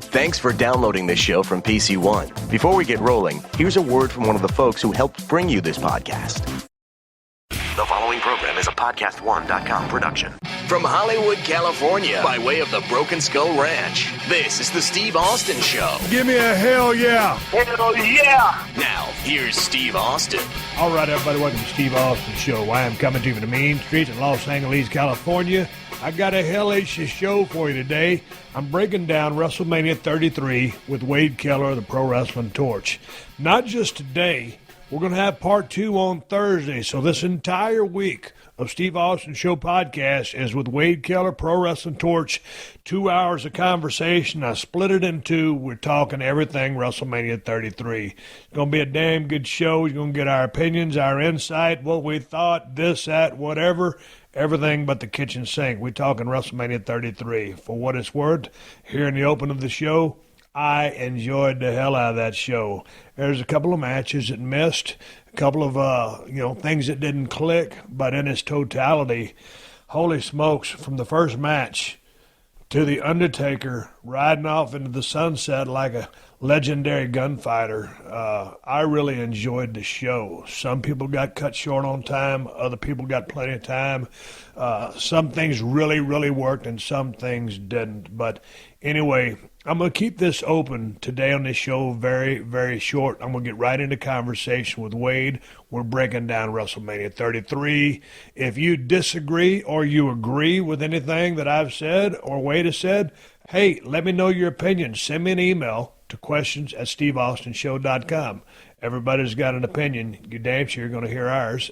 Thanks for downloading this show from PC1. Before we get rolling, here's a word from one of the folks who helped bring you this podcast. The following program is a podcast1.com production. From Hollywood, California, by way of the Broken Skull Ranch, this is the Steve Austin Show. Give me a hell yeah. Hell yeah. Now, here's Steve Austin. All right, everybody, welcome to Steve Austin Show. I am coming to you from the mean streets in Los Angeles, California. I got a hellacious show for you today. I'm breaking down WrestleMania 33 with Wade Keller of the Pro Wrestling Torch. Not just today. We're going to have part 2 on Thursday. So this entire week of Steve Austin Show podcast is with Wade Keller, Pro Wrestling Torch. 2 hours of conversation. I split it in two. We're talking everything WrestleMania 33. It's going to be a damn good show. You're going to get our opinions, our insight, what we thought, this, that, whatever. Everything but the kitchen sink. We're talking WrestleMania 33. For what it's worth, here in the open of the show, I enjoyed the hell out of that show. There's a couple of matches that missed, a couple of things that didn't click, but in its totality, holy smokes, from the first match to the Undertaker riding off into the sunset like a legendary gunfighter, I really enjoyed the show. Some people got cut short on time. Other people got plenty of time. Some things really, really worked and some things didn't. But anyway, I'm going to keep this open today on this show very, very short. I'm going to get right into conversation with Wade. We're breaking down WrestleMania 33. If you disagree or you agree with anything that I've said or Wade has said, hey, let me know your opinion. Send me an email to questions@steveaustinshow.com. Everybody's got an opinion. You damn sure you're going to hear ours.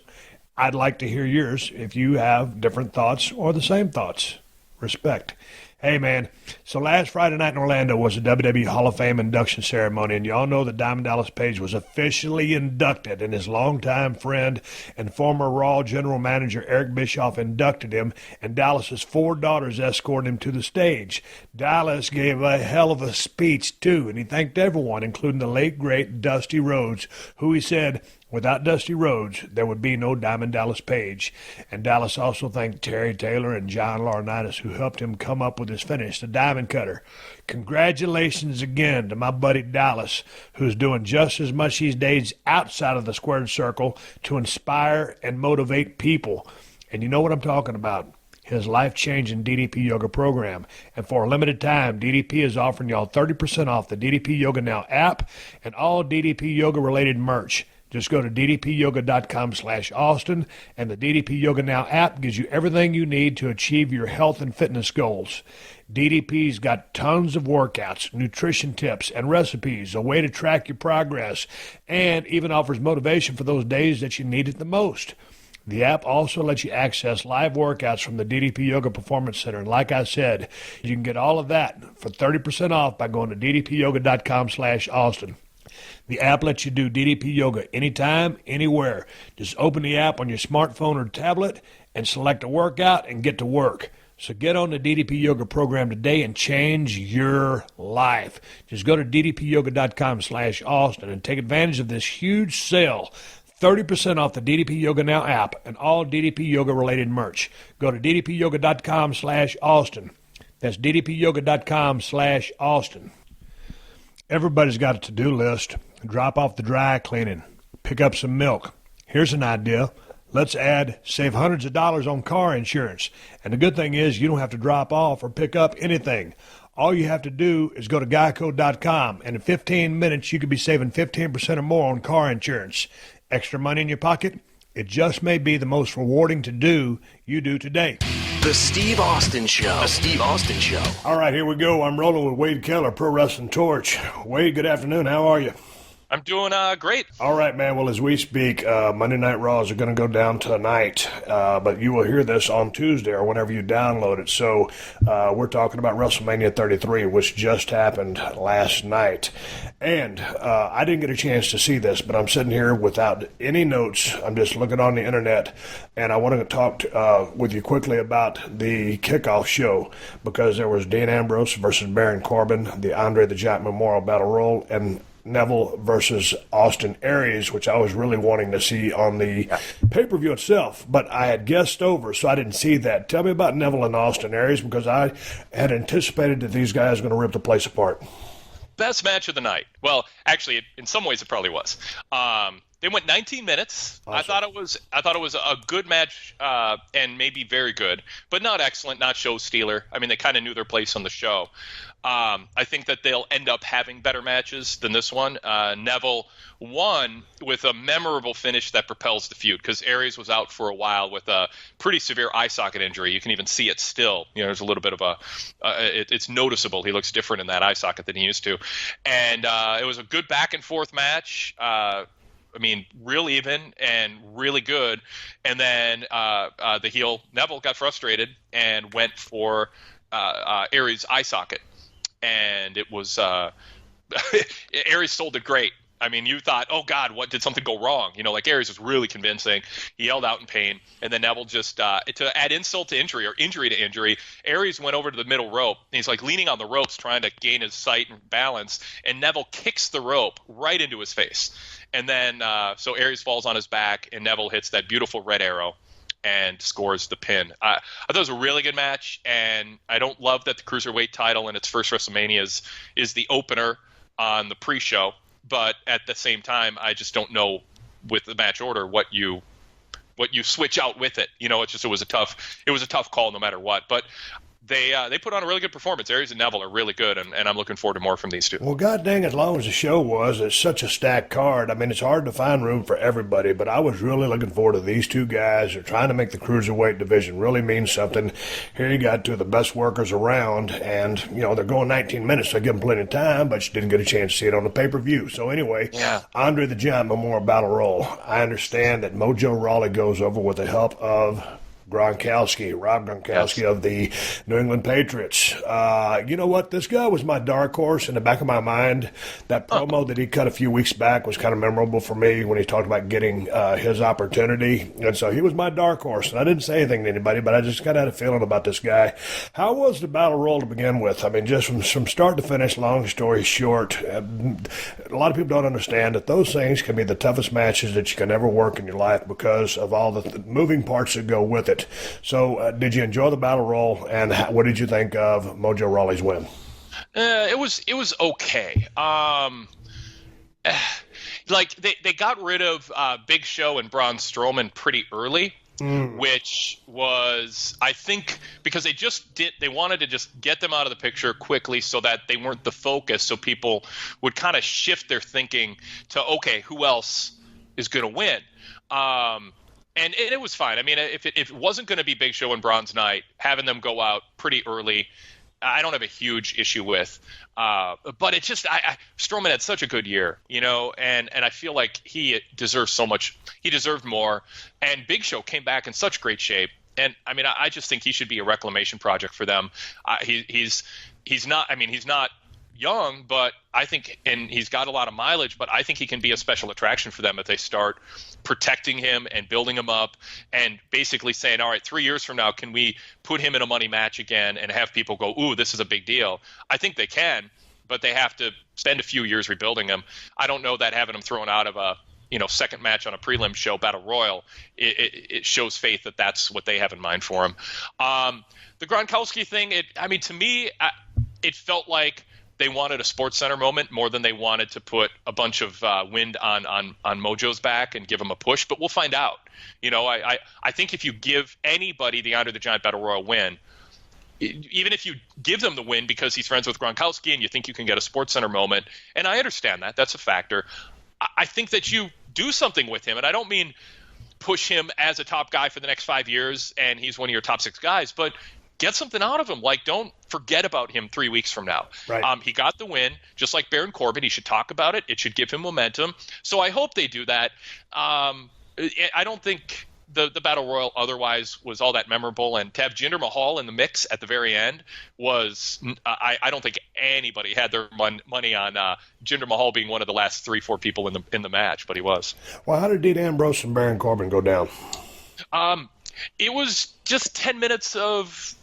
I'd like to hear yours if you have different thoughts or the same thoughts. Respect. Hey, man, so last Friday night in Orlando was the WWE Hall of Fame induction ceremony, and y'all know that Diamond Dallas Page was officially inducted, and his longtime friend and former Raw general manager Eric Bischoff inducted him, and Dallas's 4 daughters escorted him to the stage. Dallas gave a hell of a speech, too, and he thanked everyone, including the late, great Dusty Rhodes, who he said, without Dusty Rhodes, there would be no Diamond Dallas Page. And Dallas also thanked Terry Taylor and John Laurinaitis, who helped him come up with his finish, the Diamond Cutter. Congratulations again to my buddy Dallas, who's doing just as much these days outside of the squared circle to inspire and motivate people. And you know what I'm talking about. His life-changing DDP Yoga program. And for a limited time, DDP is offering y'all 30% off the DDP Yoga Now app and all DDP Yoga-related merch. Just go to ddpyoga.com/Austin, and the DDP Yoga Now app gives you everything you need to achieve your health and fitness goals. DDP's got tons of workouts, nutrition tips, and recipes, a way to track your progress, and even offers motivation for those days that you need it the most. The app also lets you access live workouts from the DDP Yoga Performance Center. And like I said, you can get all of that for 30% off by going to ddpyoga.com/Austin. The app lets you do DDP Yoga anytime, anywhere. Just open the app on your smartphone or tablet and select a workout and get to work. So get on the DDP Yoga program today and change your life. Just go to ddpyoga.com/Austin and take advantage of this huge sale. 30% off the DDP Yoga Now app and all DDP Yoga-related merch. Go to ddpyoga.com/Austin. That's ddpyoga.com/Austin. Everybody's got a to-do list. Drop off the dry cleaning. Pick up some milk. Here's an idea. Let's save hundreds of dollars on car insurance. And the good thing is you don't have to drop off or pick up anything. All you have to do is go to geico.com, and in 15 minutes you could be saving 15% or more on car insurance. Extra money in your pocket? It just may be the most rewarding to-do you do today. The Steve Austin Show. The Steve Austin Show. All right, here we go. I'm rolling with Wade Keller, Pro Wrestling Torch. Wade, good afternoon. How are you? I'm doing great. All right, man. Well, as we speak, Monday Night Raws are going to go down tonight, but you will hear this on Tuesday or whenever you download it. So we're talking about WrestleMania 33, which just happened last night. And I didn't get a chance to see this, but I'm sitting here without any notes. I'm just looking on the internet, and I wanted to talk with you quickly about the kickoff show because there was Dean Ambrose versus Baron Corbin, the Andre the Giant Memorial Battle Royal, and Neville versus Austin Aries, which I was really wanting to see on the pay-per-view itself, but I had guessed over, so I didn't see that. Tell me about Neville and Austin Aries, because I had anticipated that these guys were going to rip the place apart. Best match of the night. Well, actually, in some ways, it probably was. They went 19 minutes. Awesome. I thought it was a good match, and maybe very good, but not excellent, not show stealer. I mean, they kind of knew their place on the show. I think that they'll end up having better matches than this one. Neville won with a memorable finish that propels the feud, because Aries was out for a while with a pretty severe eye socket injury. You can even see it still. You know, there's a little bit of it's noticeable. He looks different in that eye socket than he used to. And it was a good back and forth match. I mean, real even and really good. And then the heel Neville got frustrated and went for Aries' eye socket. And it was Aries sold it great. I mean, you thought, oh, God, what did something go wrong? You know, like Aries was really convincing. He yelled out in pain. And then Neville just, to add insult to injury or injury to injury, Aries went over to the middle rope. And he's like leaning on the ropes trying to gain his sight and balance. And Neville kicks the rope right into his face. And then so Aries falls on his back, and Neville hits that beautiful red arrow and scores the pin. I thought it was a really good match, and I don't love that the Cruiserweight title in its first WrestleMania is the opener on the pre-show. But at the same time, I just don't know with the match order what you switch out with it. You know, it was a tough call no matter what. But they put on a really good performance. Aries and Neville are really good, and I'm looking forward to more from these two. Well, god dang, as long as the show was, it's such a stacked card. I mean, it's hard to find room for everybody, but I was really looking forward to these two guys. They're trying to make the Cruiserweight division really mean something. Here you got two of the best workers around, and, you know, they're going 19 minutes, so I give them plenty of time, but you didn't get a chance to see it on the pay-per-view. So anyway, Andre the Giant Memorial Battle Royal. I understand that Mojo Rawley goes over with the help of Rob Gronkowski of the New England Patriots. You know what? This guy was my dark horse in the back of my mind. That promo that he cut a few weeks back was kind of memorable for me when he talked about getting his opportunity. And so he was my dark horse. And I didn't say anything to anybody, but I just kind of had a feeling about this guy. How was the battle royal to begin with? I mean, just from start to finish, long story short, a lot of people don't understand that those things can be the toughest matches that you can ever work in your life because of all the moving parts that go with it. So, did you enjoy the battle royal, and what did you think of Mojo Rawley's win? It was okay. Like they got rid of Big Show and Braun Strowman pretty early, which was, I think, because they wanted to just get them out of the picture quickly so that they weren't the focus, so people would kind of shift their thinking to, okay, who else is going to win? And it was fine. I mean, if it wasn't going to be Big Show and Braun's night, having them go out pretty early, I don't have a huge issue with. But it just, Strowman had such a good year, you know, and I feel like he deserves so much. He deserved more. And Big Show came back in such great shape. And I mean, I just think he should be a reclamation project for them. He's not young, but I think, and he's got a lot of mileage, but I think he can be a special attraction for them if they start protecting him and building him up and basically saying, all right, 3 years from now, can we put him in a money match again and have people go, ooh, this is a big deal? I think they can, but they have to spend a few years rebuilding him. I don't know that having him thrown out of a second match on a prelim show, Battle Royal, it shows faith that that's what they have in mind for him. The Gronkowski thing, to me, it felt like they wanted a Sports Center moment more than they wanted to put a bunch of wind on Mojo's back and give him a push. But we'll find out. You know, I think if you give anybody the Andre the Giant Battle Royal win, even if you give them the win because he's friends with Gronkowski and you think you can get a Sports Center moment, and I understand that, that's a factor. I think that you do something with him, and I don't mean push him as a top guy for the next 5 years and he's one of your top 6 guys, but get something out of him. Like, don't forget about him 3 weeks from now. Right. He got the win, just like Baron Corbin. He should talk about it. It should give him momentum. So I hope they do that. I don't think the Battle Royal otherwise was all that memorable. And to have Jinder Mahal in the mix at the very end was I don't think anybody had their money on Jinder Mahal being one of the last 3-4 people in the match, but he was. Well, how did Dean Ambrose and Baron Corbin go down? It was just 10 minutes of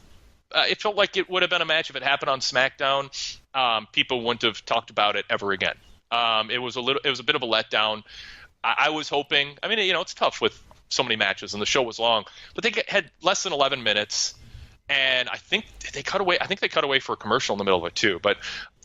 it felt like it would have been a match if it happened on SmackDown. People wouldn't have talked about it ever again. It was a bit of a letdown. I was hoping. I mean, it's tough with so many matches, and the show was long, but they had less than 11 minutes, and I think they cut away. I think they cut away for a commercial in the middle of it too. But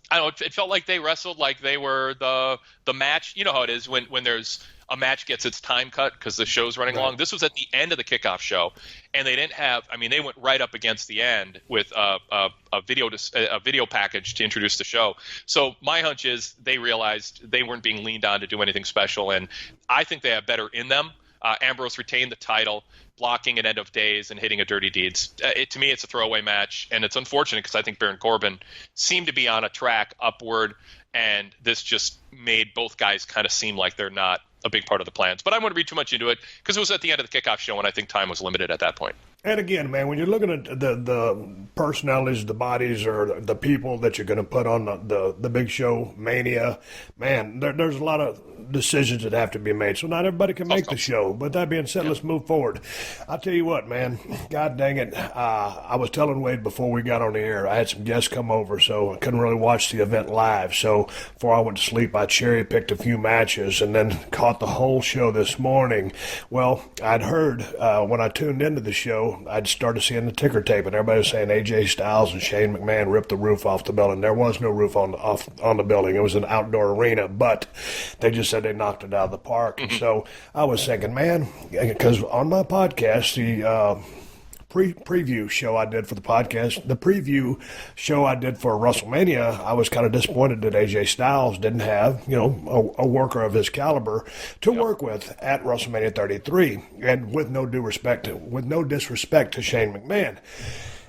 I don't know. It felt like they wrestled like they were the match. You know how it is when there's a match gets its time cut because the show's running long. This was at the end of the kickoff show, and they didn't have. I mean, they went right up against the end with a video package to introduce the show. So my hunch is they realized they weren't being leaned on to do anything special, and I think they have better in them. Ambrose retained the title, blocking at end of days and hitting a dirty deeds. To me, it's a throwaway match, and it's unfortunate because I think Baron Corbin seemed to be on a track upward, and this just made both guys kind of seem like they're not a big part of the plans. But I wouldn't read too much into it because it was at the end of the kickoff show, and I think time was limited at that point. And again, man, when you're looking at the personalities, the bodies, or the people that you're going to put on the big show, Mania, man, there's a lot of decisions that have to be made. So not everybody can make the show. But that being said, let's move forward. I'll tell you what, man, God dang it. I was telling Wade before we got on the air, I had some guests come over, so I couldn't really watch the event live. So before I went to sleep, I cherry-picked a few matches and then caught the whole show this morning. Well, I'd heard when I tuned into the show, I'd started seeing the ticker tape, and everybody was saying AJ Styles and Shane McMahon ripped the roof off the building. There was no roof on the building. It was an outdoor arena, but they just said they knocked it out of the park. And so I was thinking, man, because on my podcast, the preview show I did for the podcast, the preview show I did for Wrestlemania, I was kind of disappointed that AJ Styles didn't have, a worker of his caliber to work with at Wrestlemania 33, and with no disrespect to Shane McMahon.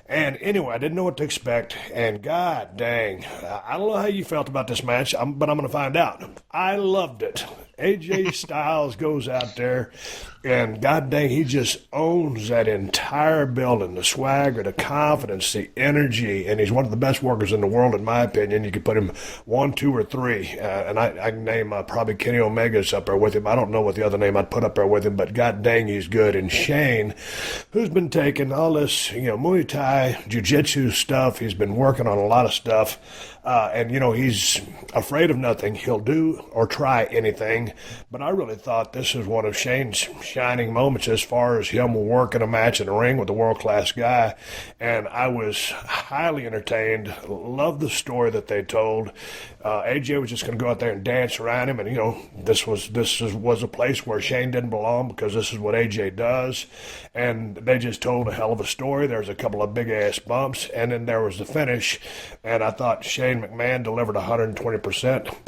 And anyway, I didn't know what to expect, and god dang, I don't know how you felt about this match, but I'm going to find out. I loved it. AJ Styles goes out there, and god dang, he just owns that entire building, the swagger, the confidence, the energy, and he's one of the best workers in the world, in my opinion. You could put him 1, 2, or 3, and I can name probably Kenny Omega's up there with him. I don't know what the other name I'd put up there with him, but god dang, he's good. And Shane, who's been taking all this, Muay Thai, Jiu-Jitsu stuff, he's been working on a lot of stuff, and he's afraid of nothing. He'll do or try anything, but I really thought this is one of Shane's shining moments as far as him working a match in the ring with a world-class guy, and I was highly entertained. Loved the story that they told. AJ was just going to go out there and dance around him, and this was a place where Shane didn't belong because this is what AJ does, and they just told a hell of a story. There's a couple of big-ass bumps, and then there was the finish, and I thought Shane McMahon delivered 120%.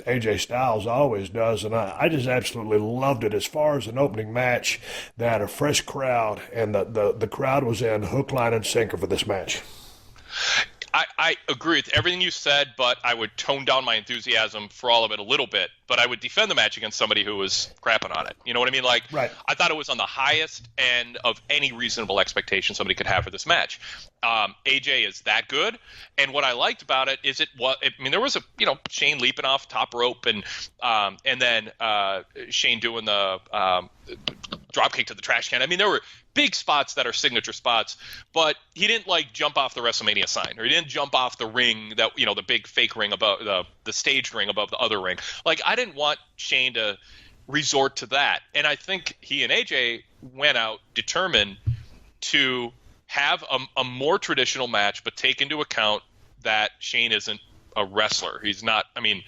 AJ Styles always does, and I just absolutely loved it. As far as an opening match, they had a fresh crowd, and the crowd was in hook, line, and sinker for this match. I agree with everything you said, but I would tone down my enthusiasm for all of it a little bit. But I would defend the match against somebody who was crapping on it. You know what I mean? Right. I thought it was on the highest end of any reasonable expectation somebody could have for this match. AJ is that good, and what I liked about it is there was Shane leaping off top rope, and then Shane doing the dropkick to the trash can. I mean, there were big spots that are signature spots, but he didn't jump off the WrestleMania sign, or he didn't jump off the ring that the big fake ring above the staged ring above the other ring. I didn't want Shane to resort to that, and I think he and AJ went out determined to have a more traditional match, but take into account that Shane isn't a wrestler. He's not. I mean,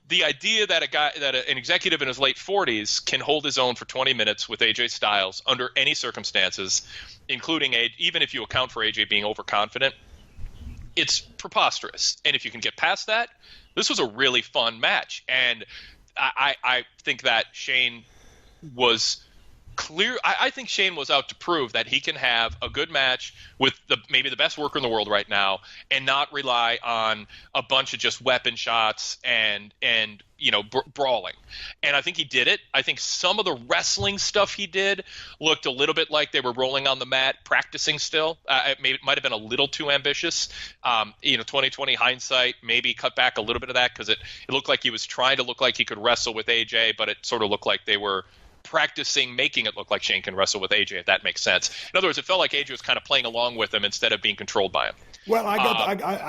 the idea that an executive in his late 40s can hold his own for 20 minutes with AJ Styles under any circumstances, including even if you account for AJ being overconfident, it's preposterous. And if you can get past that, this was a really fun match. And I think that Shane was clear. I think Shane was out to prove that he can have a good match with maybe the best worker in the world right now, and not rely on a bunch of just weapon shots and brawling. And I think he did it. I think some of the wrestling stuff he did looked a little bit like they were rolling on the mat, practicing still. It might have been a little too ambitious. 2020 hindsight, maybe cut back a little bit of that, because it looked like he was trying to look like he could wrestle with AJ, but it sort of looked like they were practicing making it look like Shane can wrestle with AJ, if that makes sense. In other words, it felt like AJ was kind of playing along with him instead of being controlled by him. Well,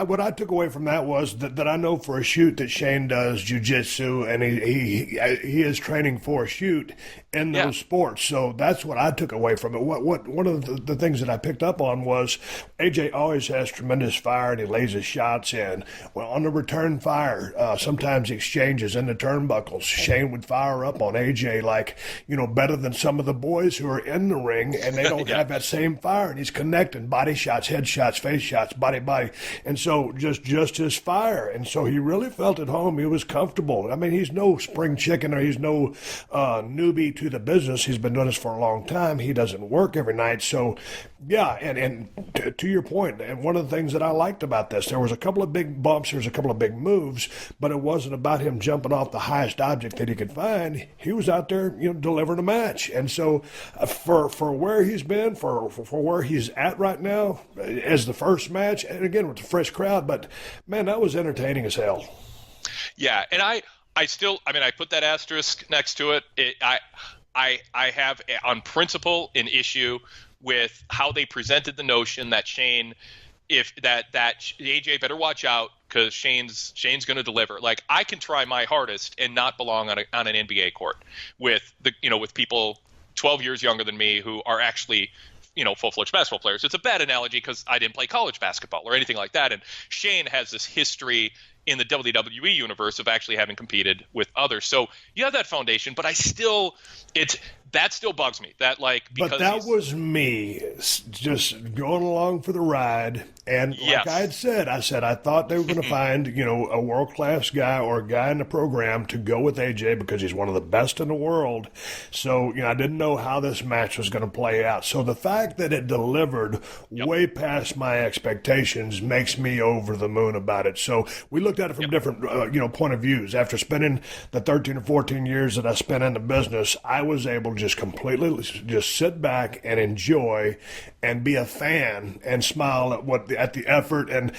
what I took away from that was that I know for a shoot that Shane does jiu-jitsu, and he is training for a shoot in those sports. So that's what I took away from it. One of the things that I picked up on was AJ always has tremendous fire, and he lays his shots in. Well, on the return fire, sometimes exchanges in the turnbuckles, Shane would fire up on AJ like, better than some of the boys who are in the ring, and they don't have that same fire, and he's connecting body shots, head shots, face shots, body, and so just his fire, and so he really felt at home. He was comfortable. I mean, he's no spring chicken, or he's no newbie to the business. He's been doing this for a long time. He doesn't work every night, so yeah. And to your point, and one of the things that I liked about this, there was a couple of big bumps, there's a couple of big moves, but it wasn't about him jumping off the highest object that he could find. He was out there, delivering a match, and so for where he's been, for where he's at right now, as the first match. And again, with a fresh crowd, but man, that was entertaining as hell. Yeah, and I put that asterisk next to it. I have on principle an issue with how they presented the notion that Shane, that AJ better watch out because Shane's going to deliver. Like, I can try my hardest and not belong on an NBA court with with people 12 years younger than me who are actually full-fledged basketball players. It's a bad analogy because I didn't play college basketball or anything like that. And Shane has this history in the WWE universe of actually having competed with others. So you have that foundation, but that still bugs me. Because but that was me just going along for the ride. And like I said, I thought they were going to find, a world-class guy or a guy in the program to go with AJ because he's one of the best in the world. So, I didn't know how this match was going to play out. So the fact that it delivered way past my expectations makes me over the moon about it. So we looked at it from different, point of views. After spending the 13 or 14 years that I spent in the business, I was able to just completely just sit back and enjoy and be a fan and smile at the effort, and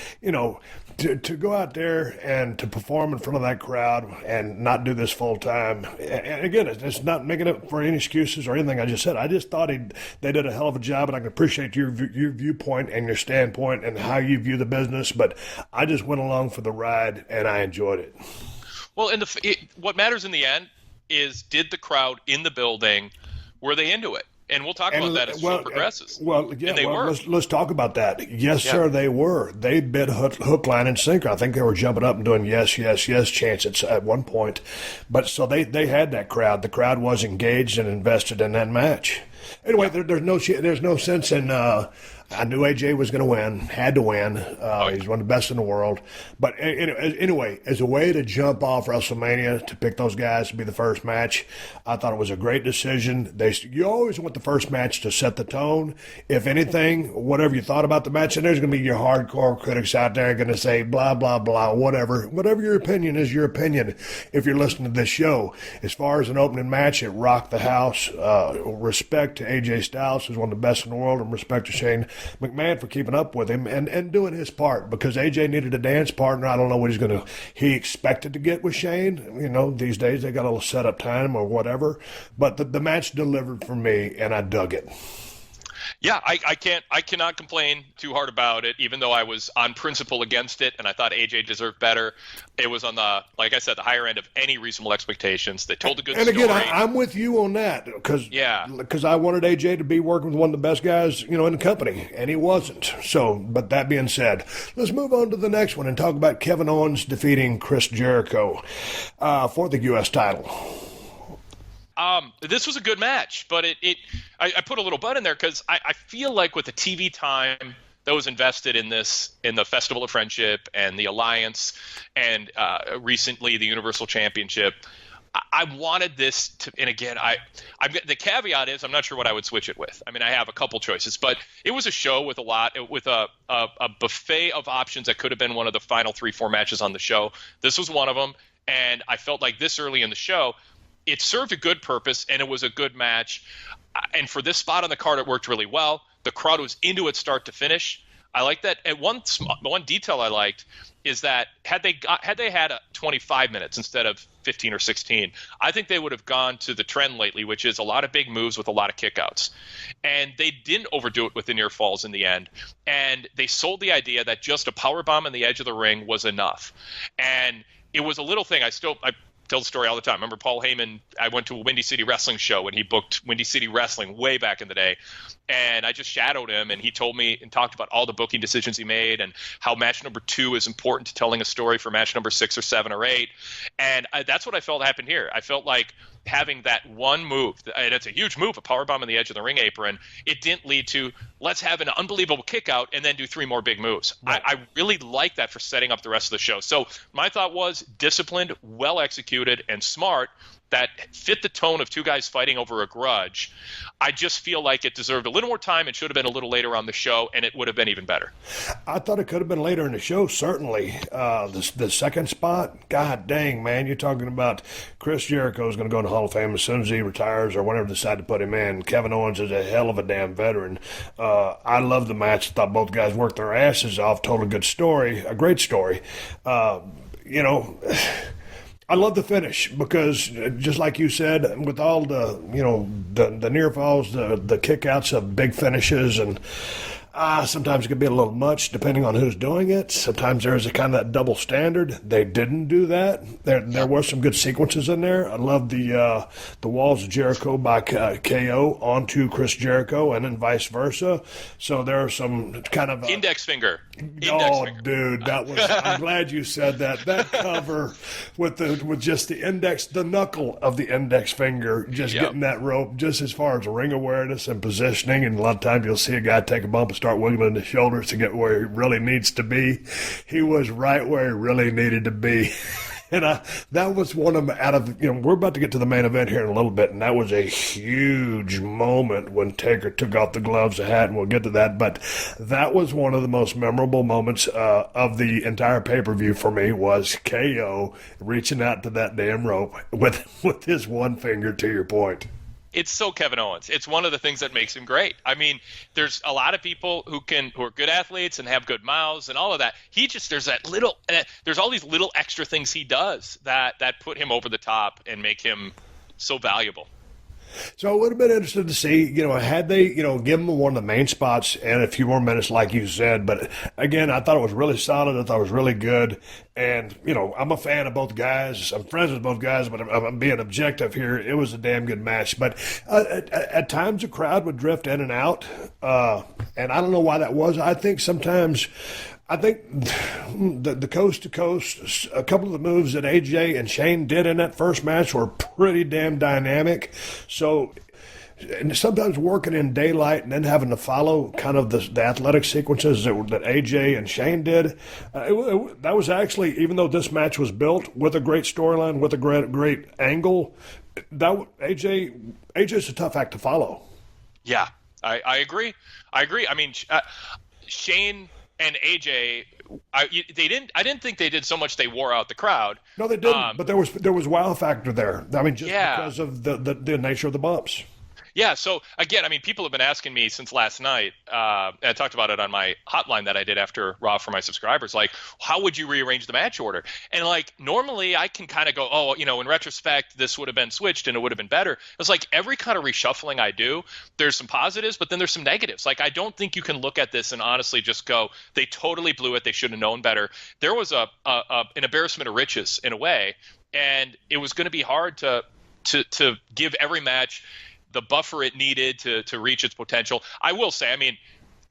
to go out there and to perform in front of that crowd and not do this full time. And again, it's not making it for any excuses or anything I just said. I just thought they did a hell of a job, and I can appreciate your viewpoint and your standpoint and how you view the business. But I just went along for the ride and I enjoyed it. Well, and what matters in the end is, did the crowd in the building, were they into it? And we'll talk about that as the show progresses. Well, yeah, and they were. Let's talk about that. Yes, sir, they were. They bid hook, line, and sinker. I think they were jumping up and doing yes chants at one point. But so they had that crowd. The crowd was engaged and invested in that match. Anyway, there's no sense in. I knew AJ was going to win, had to win. He's one of the best in the world. But anyway, as a way to jump off WrestleMania, to pick those guys to be the first match, I thought it was a great decision. You always want the first match to set the tone. If anything, whatever you thought about the match, and there's going to be your hardcore critics out there going to say blah, blah, blah, whatever. Whatever your opinion is, your opinion if you're listening to this show. As far as an opening match, it rocked the house. Respect to AJ Styles, who's one of the best in the world, and respect to Shane McMahon for keeping up with him and doing his part, because AJ needed a dance partner. I don't know what he expected to get with Shane. These days they got a little setup time or whatever, but the match delivered for me and I dug it. Yeah, I cannot complain too hard about it, even though I was on principle against it and I thought AJ deserved better. It was on the higher end of any reasonable expectations. They told a good story. And again, I'm with you on that because I wanted AJ to be working with one of the best guys, in the company, and he wasn't. So, but that being said, let's move on to the next one and talk about Kevin Owens defeating Chris Jericho for the U.S. title. This was a good match, but I put a little butt in there because I feel like with the TV time that was invested in this, in the Festival of Friendship and the Alliance, and recently the Universal Championship, I wanted this to. And again, the caveat is I'm not sure what I would switch it with. I mean, I have a couple choices, but it was a show with a buffet of options that could have been one of the final 3-4 matches on the show. This was one of them, and I felt like this early in the show, it served a good purpose, and it was a good match. And for this spot on the card, it worked really well. The crowd was into it start to finish. I like that. And one detail I liked is that had they had 25 minutes instead of 15 or 16, I think they would have gone to the trend lately, which is a lot of big moves with a lot of kickouts. And they didn't overdo it with the near falls in the end. And they sold the idea that just a power bomb on the edge of the ring was enough. And it was a little thing. I tell the story all the time. Remember Paul Heyman? I went to a Windy City Wrestling show when he booked Windy City Wrestling way back in the day. And I just shadowed him, and he told me and talked about all the booking decisions he made and how match number 2 is important to telling a story for match number 6 or 7 or 8. And that's what I felt happened here. I felt like having that one move, and it's a huge move, a powerbomb on the edge of the ring apron, it didn't lead to let's have an unbelievable kick out and then do 3 more big moves. Right. I really like that for setting up the rest of the show. So my thought was disciplined, well executed, and smart, that fit the tone of two guys fighting over a grudge. I just feel like it deserved a little more time and should have been a little later on the show, and it would have been even better. I thought it could have been later in the show, certainly. The second spot, God dang, man, you're talking about Chris Jericho is going to go in the Hall of Fame as soon as he retires or whenever they decide to put him in. Kevin Owens is a hell of a damn veteran. I love the match. Thought both guys worked their asses off. Told a good story, a great story. I love the finish because, just like you said, with all the near falls, the kickouts of big finishes, and sometimes it can be a little much depending on who's doing it. Sometimes there is a kind of that double standard. They didn't do that. There were some good sequences in there. I love the Walls of Jericho by KO onto Chris Jericho, and then vice versa. So there are some kind of index finger. Dude, that was. I'm glad you said that. That cover with just the index, the knuckle of the index finger, just getting that rope just as far as ring awareness and positioning. And a lot of times you'll see a guy take a bump and start wiggling his shoulders to get where he really needs to be. He was right where he really needed to be. And that was one of them out of, we're about to get to the main event here in a little bit, and that was a huge moment when Taker took off the gloves, the hat, and we'll get to that. But that was one of the most memorable moments of the entire pay-per-view for me, was KO reaching out to that damn rope with his one finger, to your point. It's so Kevin Owens. It's one of the things that makes him great. I mean, there's a lot of people who are good athletes and have good mouths and all of that. There's all these little extra things he does that put him over the top and make him so valuable. So I would have been interested to see, had they, given him one of the main spots and a few more minutes, like you said. But again, I thought it was really solid. I thought it was really good. And, I'm a fan of both guys. I'm friends with both guys, but I'm being objective here. It was a damn good match. But at times the crowd would drift in and out. And I don't know why that was. I think the coast to coast, a couple of the moves that AJ and Shane did in that first match were pretty damn dynamic. So, and sometimes working in daylight and then having to follow kind of the athletic sequences that AJ and Shane did, that was actually, even though this match was built with a great storyline, with a great angle, AJ's a tough act to follow. Yeah, I agree. I mean, Shane and AJ, I didn't think they did so much. They wore out the crowd. No, they didn't. But there was wow factor there. I mean, just because of the nature of the bumps. Yeah. So again, I mean, people have been asking me since last night. And I talked about it on my hotline that I did after Raw for my subscribers. Like, how would you rearrange the match order? And like, normally I can kind of go, oh, in retrospect, this would have been switched and it would have been better. It's like every kind of reshuffling I do, there's some positives, but then there's some negatives. Like, I don't think you can look at this and honestly just go, they totally blew it. They should have known better. There was an embarrassment of riches in a way, and it was going to be hard to give every match the buffer it needed to reach its potential. I will say, I mean,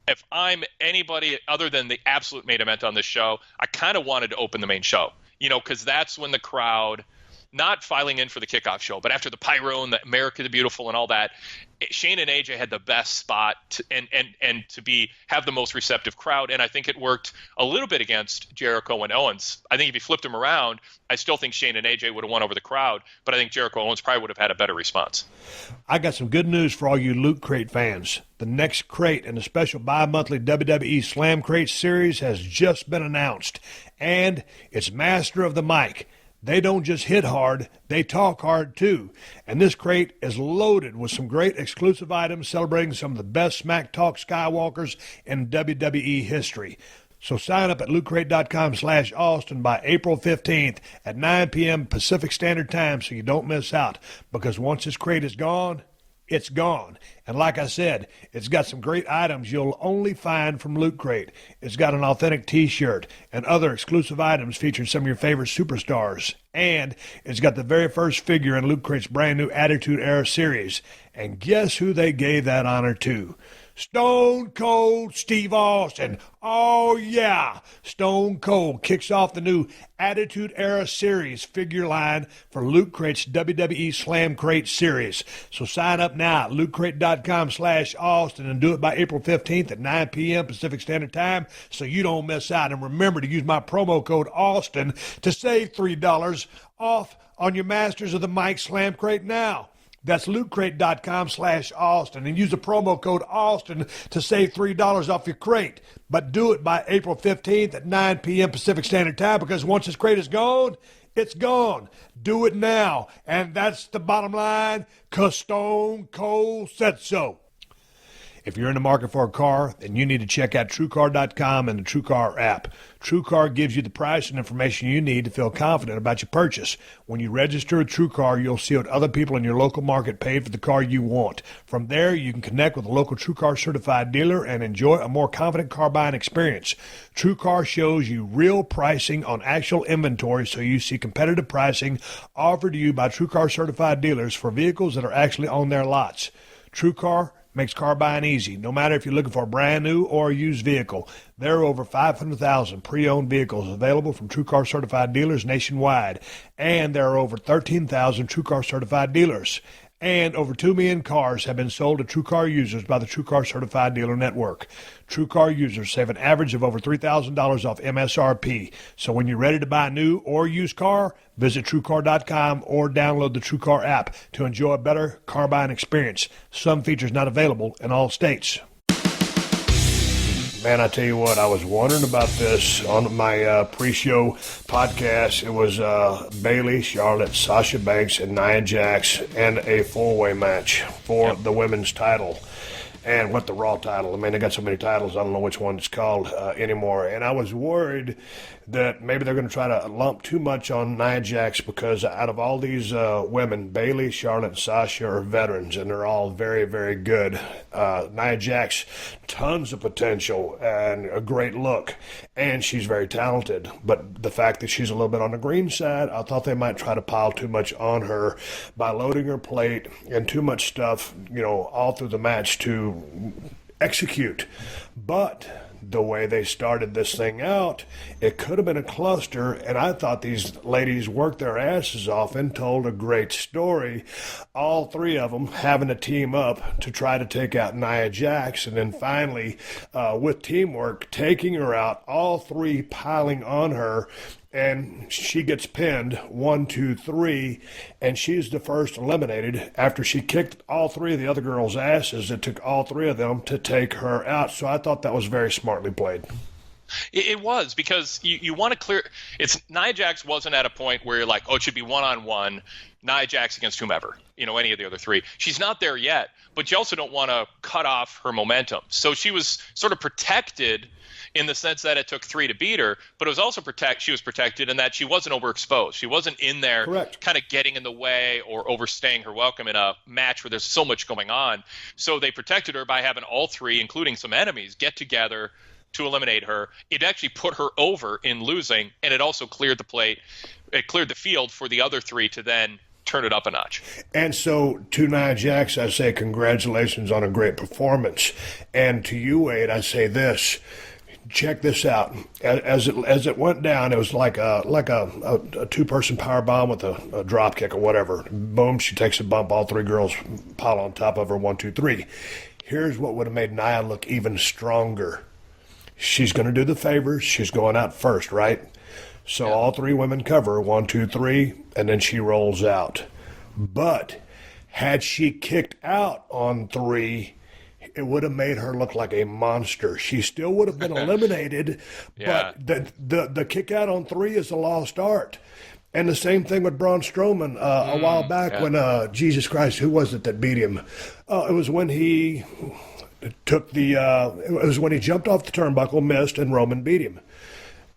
if I'm anybody other than the absolute main event on this show, I kind of wanted to open the main show, because that's when the crowd, not filing in for the kickoff show, but after the pyro and the America the Beautiful and all that, Shane and AJ had the best spot to have the most receptive crowd, and I think it worked a little bit against Jericho and Owens. I think if you flipped them around, I still think Shane and AJ would have won over the crowd, but I think Jericho Owens probably would have had a better response. I got some good news for all you Loot Crate fans. The next crate in the special bi-monthly WWE Slam Crate series has just been announced, and it's Master of the Mic. They don't just hit hard, they talk hard too. And this crate is loaded with some great exclusive items celebrating some of the best smack talk Skywalkers in WWE history. So sign up at lootcrate.com/Austin by April 15th at 9 p.m. Pacific Standard Time so you don't miss out. Because once this crate is gone, it's gone. And like I said, it's got some great items you'll only find from Loot Crate. It's got an authentic t-shirt and other exclusive items featuring some of your favorite superstars. And it's got the very first figure in Loot Crate's brand new Attitude Era series. And guess who they gave that honor to? Stone Cold Steve Austin. Oh, yeah. Stone Cold kicks off the new Attitude Era series figure line for Loot Crate's WWE Slam Crate series. So sign up now at lootcrate.com/Austin and do it by April 15th at 9 p.m. Pacific Standard Time so you don't miss out. And remember to use my promo code Austin to save $3 off on your Masters of the Mike Slam Crate now. That's lootcrate.com/Austin and use the promo code Austin to save $3 off your crate. But do it by April 15th at 9 p.m. Pacific Standard Time because once this crate is gone, it's gone. Do it now. And that's the bottom line because Stone Cold said so. If you're in the market for a car, then you need to check out TrueCar.com and the TrueCar app. TrueCar gives you the price and information you need to feel confident about your purchase. When you register with TrueCar, you'll see what other people in your local market paid for the car you want. From there, you can connect with a local TrueCar certified dealer and enjoy a more confident car buying experience. TrueCar shows you real pricing on actual inventory so you see competitive pricing offered to you by TrueCar certified dealers for vehicles that are actually on their lots. TrueCar makes car buying easy, no matter if you're looking for a brand new or a used vehicle. There are over 500,000 pre-owned vehicles available from TrueCar certified dealers nationwide, and there are over 13,000 TrueCar certified dealers. And over 2 million cars have been sold to TrueCar users by the TrueCar Certified Dealer Network. TrueCar users save an average of over $3,000 off MSRP. So when you're ready to buy a new or used car, visit TrueCar.com or download the TrueCar app to enjoy a better car buying experience. Some features not available in all states. Man, I tell you what, I was wondering about this on my pre-show podcast. It was Bayley, Charlotte, Sasha Banks, and Nia Jax, and a four-way match for the women's title. And what the Raw title. I mean, they got so many titles, I don't know which one it's called anymore. And I was worried that maybe they're going to try to lump too much on Nia Jax because out of all these women, Bayley, Charlotte, and Sasha are veterans, and they're all very, very good. Nia Jax, tons of potential and a great look, and she's very talented. But the fact that she's a little bit on the green side, I thought they might try to pile too much on her by loading her plate and too much stuff, you know, all through the match to execute. But the way they started this thing out, it could have been a cluster, and I thought these ladies worked their asses off and told a great story. All three of them having to team up to try to take out Nia Jax, and then finally, with teamwork, taking her out, all three piling on her, and she gets pinned 1, 2, 3, and she's the first eliminated after she kicked all three of the other girls' asses. It took all three of them to take her out. So I thought that was very smartly played. It was because you want to clear. It's Nia Jax wasn't at a point where you're like, oh, it should be 1-on-1, Nia Jax against whomever, you know, any of the other three. She's not there yet, but you also don't want to cut off her momentum. So she was sort of protected in the sense that it took three to beat her, but it was also she was protected in that she wasn't overexposed. She wasn't in there kind of getting in the way or overstaying her welcome in a match where there's so much going on. So they protected her by having all three, including some enemies, get together to eliminate her. It actually put her over in losing, and it also cleared the plate. It cleared the field for the other three to then turn it up a notch. And so to Nia Jax, I say congratulations on a great performance. And to you, Wade, I say this. Check this out. As it went down, it was like a two-person power bomb with a drop kick or whatever. Boom, she takes a bump. All three girls pile on top of her. 1, 2, 3. Here's what would have made Nia look even stronger. She's going to do the favors. She's going out first, right? So all three women cover 1, 2, 3, and then she rolls out. But had she kicked out on 3, it would have made her look like a monster. She still would have been eliminated, but the kick out on 3 is a lost art. And the same thing with Braun Strowman a while back when, Jesus Christ, who was it that beat him? It was when he took it was when he jumped off the turnbuckle, missed, and Roman beat him. Do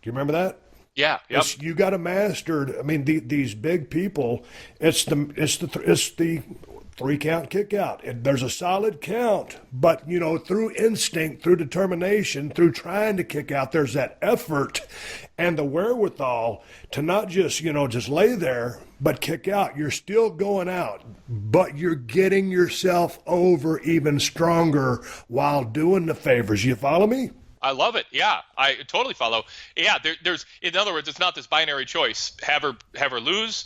you remember that? Yeah, yep. You got to master. I mean, these big people. It's the 3 count kick out. There's a solid count, but through instinct, through determination, through trying to kick out, there's that effort and the wherewithal to not just just lay there, but kick out. You're still going out, but you're getting yourself over even stronger while doing the favors. You follow me? I love it. Yeah, I totally follow. Yeah, there's in other words, it's not this binary choice: have her lose,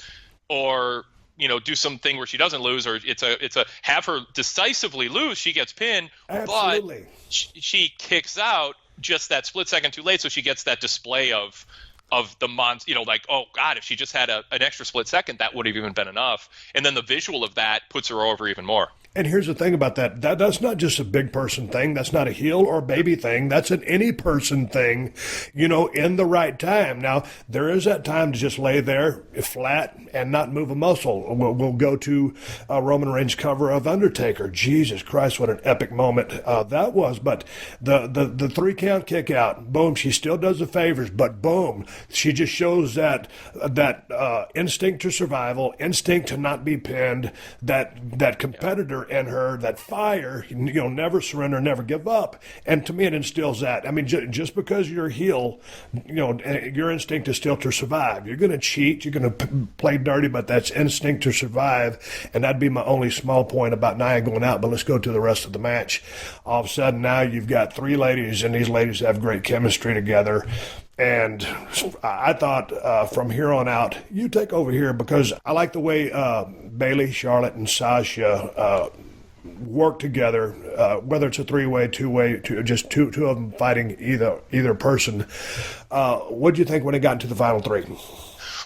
or do something where she doesn't lose, or it's a have her decisively lose, she gets pinned, Absolutely. But she kicks out just that split second too late, so she gets that display of the monster, like, oh God, if she just had an extra split second, that would have even been enough. And then the visual of that puts her over even more. And here's the thing about that's not just a big person thing. That's not a heel or baby thing. That's an any person thing, in the right time. Now, there is that time to just lay there flat and not move a muscle. We'll go to Roman Reigns' cover of Undertaker. Jesus Christ, what an epic moment that was. But the 3 count kick out, boom, she still does the favors, but boom, she just shows that instinct to survival, instinct to not be pinned, that competitor in her, that fire, never surrender, never give up. And to me, it instills that. I mean, just because you're a heel, your instinct is still to survive. You're going to cheat, you're going to play dirty, but that's instinct to survive. And that'd be my only small point about Nia going out. But let's go to the rest of the match. All of a sudden, now you've got 3 ladies, and these ladies have great chemistry together. And I thought from here on out, you take over here, because I like the way Bayley, Charlotte, and Sasha work together, whether it's a 3-way, 2-way, just two of them fighting either person. What do you think when it got into the final 3?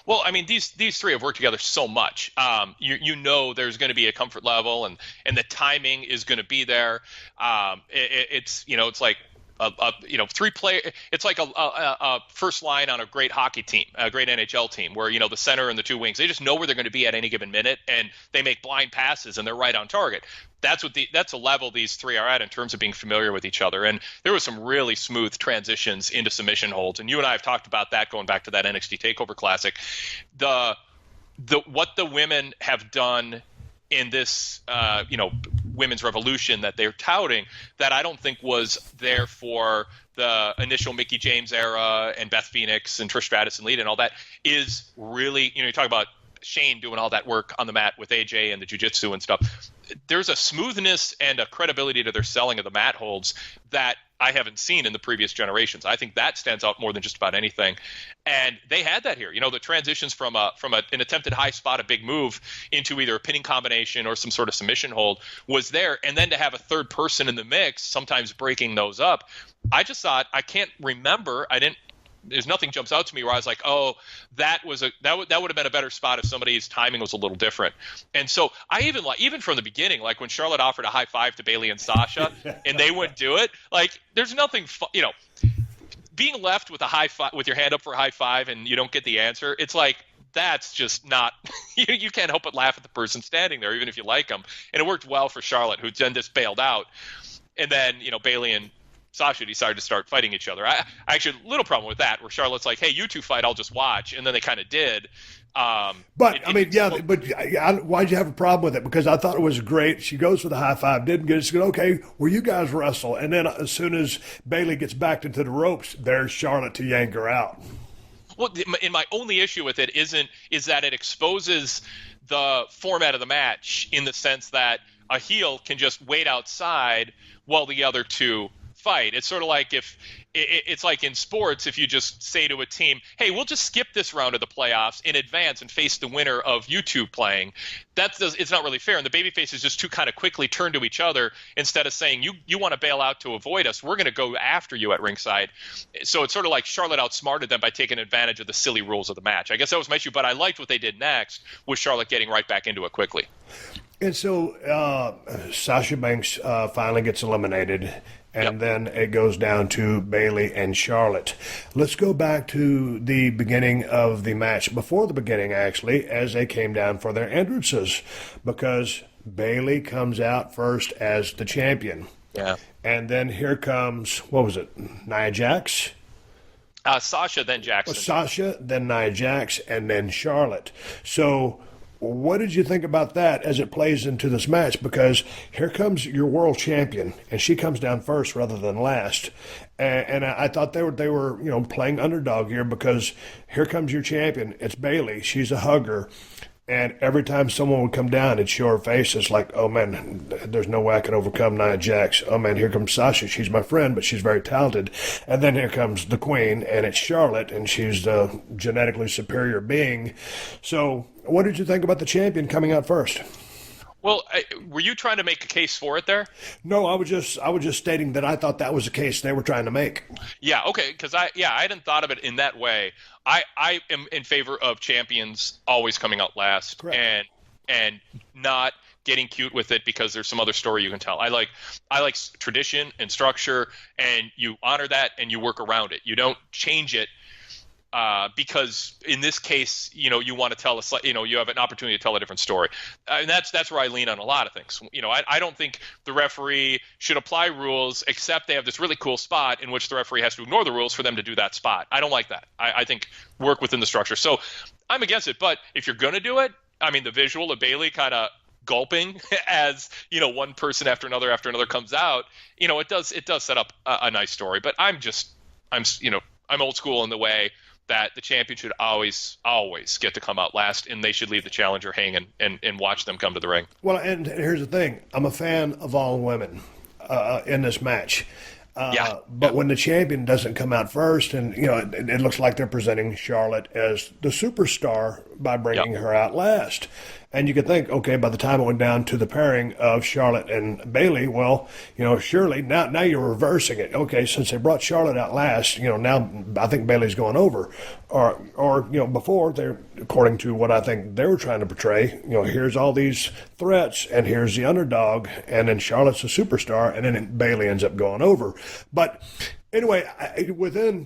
Well, I mean, these 3 have worked together so much. There's going to be a comfort level, and the timing is going to be there. It's like a 3-player. It's like a first line on a great hockey team, a great NHL team, where the center and the 2 wings, they just know where they're going to be at any given minute, and they make blind passes and they're right on target. That's a level these 3 are at in terms of being familiar with each other. And there was some really smooth transitions into submission holds, and you and I have talked about that going back to that NXT Takeover Classic. What the women have done in this women's revolution that they're touting, that I don't think was there for the initial Mickie James era and Beth Phoenix and Trish Stratus and Lita and all that, is really, you talk about Shane doing all that work on the mat with AJ and the jiu-jitsu and stuff. There's a smoothness and a credibility to their selling of the mat holds that I haven't seen in the previous generations. I think that stands out more than just about anything. And they had that here. The transitions from an attempted high spot, a big move, into either a pinning combination or some sort of submission hold was there. And then to have a third person in the mix, sometimes breaking those up. I just thought, I can't remember. There's nothing jumps out to me where I was like, oh, that would have been a better spot if somebody's timing was a little different. And so I even from the beginning, like when Charlotte offered a high five to Bayley and Sasha and they wouldn't do it, like there's nothing, being left with a high five, with your hand up for a high five, and you don't get the answer. It's like, that's just not, you can't help but laugh at the person standing there, even if you like them. And it worked well for Charlotte, who then just bailed out. And then, Bayley and Sasha decided to start fighting each other. I actually had a little problem with that, where Charlotte's like, hey, you 2 fight, I'll just watch. And then they kind of did. Why'd you have a problem with it? Because I thought it was great. She goes for the high five, didn't get it. She goes, okay, well, you guys wrestle. And then as soon as Bayley gets back into the ropes, there's Charlotte to yank her out. Well, my only issue with it is that it exposes the format of the match, in the sense that a heel can just wait outside while the other 2 fight. It's sort of like it's like in sports, if you just say to a team, hey, we'll just skip this round of the playoffs in advance and face the winner of you 2 playing. It's not really fair. And the babyfaces just 2 kind of quickly turn to each other, instead of saying, you want to bail out to avoid us, we're going to go after you at ringside. So it's sort of like Charlotte outsmarted them by taking advantage of the silly rules of the match. I guess that was my issue, but I liked what they did next, with Charlotte getting right back into it quickly. And so Sasha Banks finally gets eliminated. and then it goes down to Bayley and Charlotte. Let's go back to the beginning of the match, before the beginning, actually, as they came down for their entrances, because Bayley comes out first as the champion. Yeah. And then here comes, what was it, Nia Jax? Sasha, then Jackson. Sasha, then Nia Jax, and then Charlotte. So what did you think about that as it plays into this match? Because here comes your world champion, and she comes down first rather than last. And I thought they were playing underdog here, because here comes your champion. It's Bayley. She's a hugger. And every time someone would come down, it'd show her face. It's like, oh, man, there's no way I can overcome Nia Jax. Oh, man, here comes Sasha. She's my friend, but she's very talented. And then here comes the queen, and it's Charlotte, and she's the genetically superior being. So what did you think about the champion coming out first? Well, were you trying to make a case for it there? No, I was just stating that I thought that was the case they were trying to make. Yeah, okay, because I hadn't thought of it in that way. I am in favor of champions always coming out last. Correct. and not getting cute with it because there's some other story you can tell. I like tradition and structure, and you honor that and you work around it. You don't change it. Because in this case, you want to tell you have an opportunity to tell a different story, and that's where I lean on a lot of things. I don't think the referee should apply rules except they have this really cool spot in which the referee has to ignore the rules for them to do that spot. I don't like that. I think work within the structure. So I'm against it. But if you're going to do it, I mean, the visual of Bayley kind of gulping as one person after another comes out, it does set up a nice story. But I'm old school in the way that the champion should always get to come out last, and they should leave the challenger hanging and watch them come to the ring. Well, and here's the thing. I'm a fan of all women in this match. But when the champion doesn't come out first, and it looks like they're presenting Charlotte as the superstar by bringing her out last. And you could think, okay, by the time it went down to the pairing of Charlotte and Bayley, well, surely now you're reversing it. Okay, since they brought Charlotte out last, now I think Bayley's going over. Or before, according to what I think they were trying to portray, here's all these threats, and here's the underdog, and then Charlotte's a superstar, and then Bayley ends up going over. But anyway,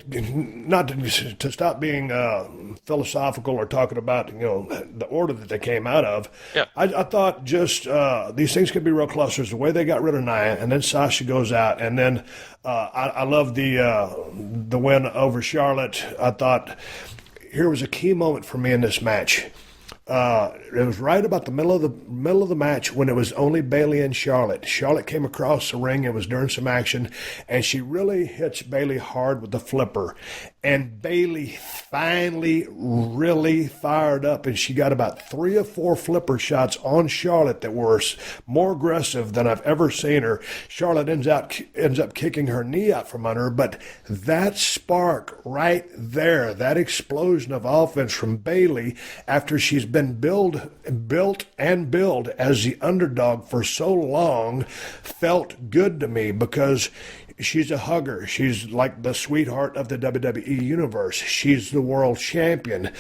not to stop being philosophical or talking about the order that they came out of. Yeah. I thought just these things could be real clusters. The way they got rid of Nia, and then Sasha goes out, and then I love the win over Charlotte. I thought here was a key moment for me in this match. It was right about the middle of the match when it was only Bayley and Charlotte. Charlotte came across the ring. It was during some action, and she really hits Bayley hard with the flipper. And Bayley finally really fired up, and she got about 3 or 4 flipper shots on Charlotte that were more aggressive than I've ever seen her. Charlotte ends up kicking her knee out from under her, but that spark right there, that explosion of offense from Bayley after she's been built and billed as the underdog for so long, felt good to me, because she's a hugger. She's like the sweetheart of the WWE universe. She's the world champion.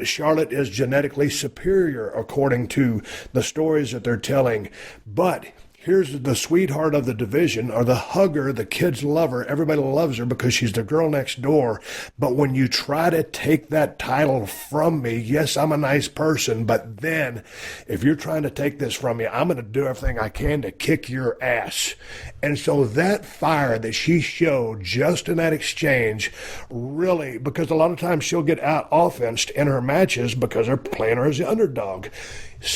Charlotte is genetically superior according to the stories that they're telling. But here's the sweetheart of the division, or the hugger. The kids love her. Everybody loves her because she's the girl next door. But when you try to take that title from me, yes, I'm a nice person, but then if you're trying to take this from me, I'm going to do everything I can to kick your ass. And so that fire that she showed just in that exchange, really, because a lot of times she'll get out offensed in her matches because they're playing her as the underdog.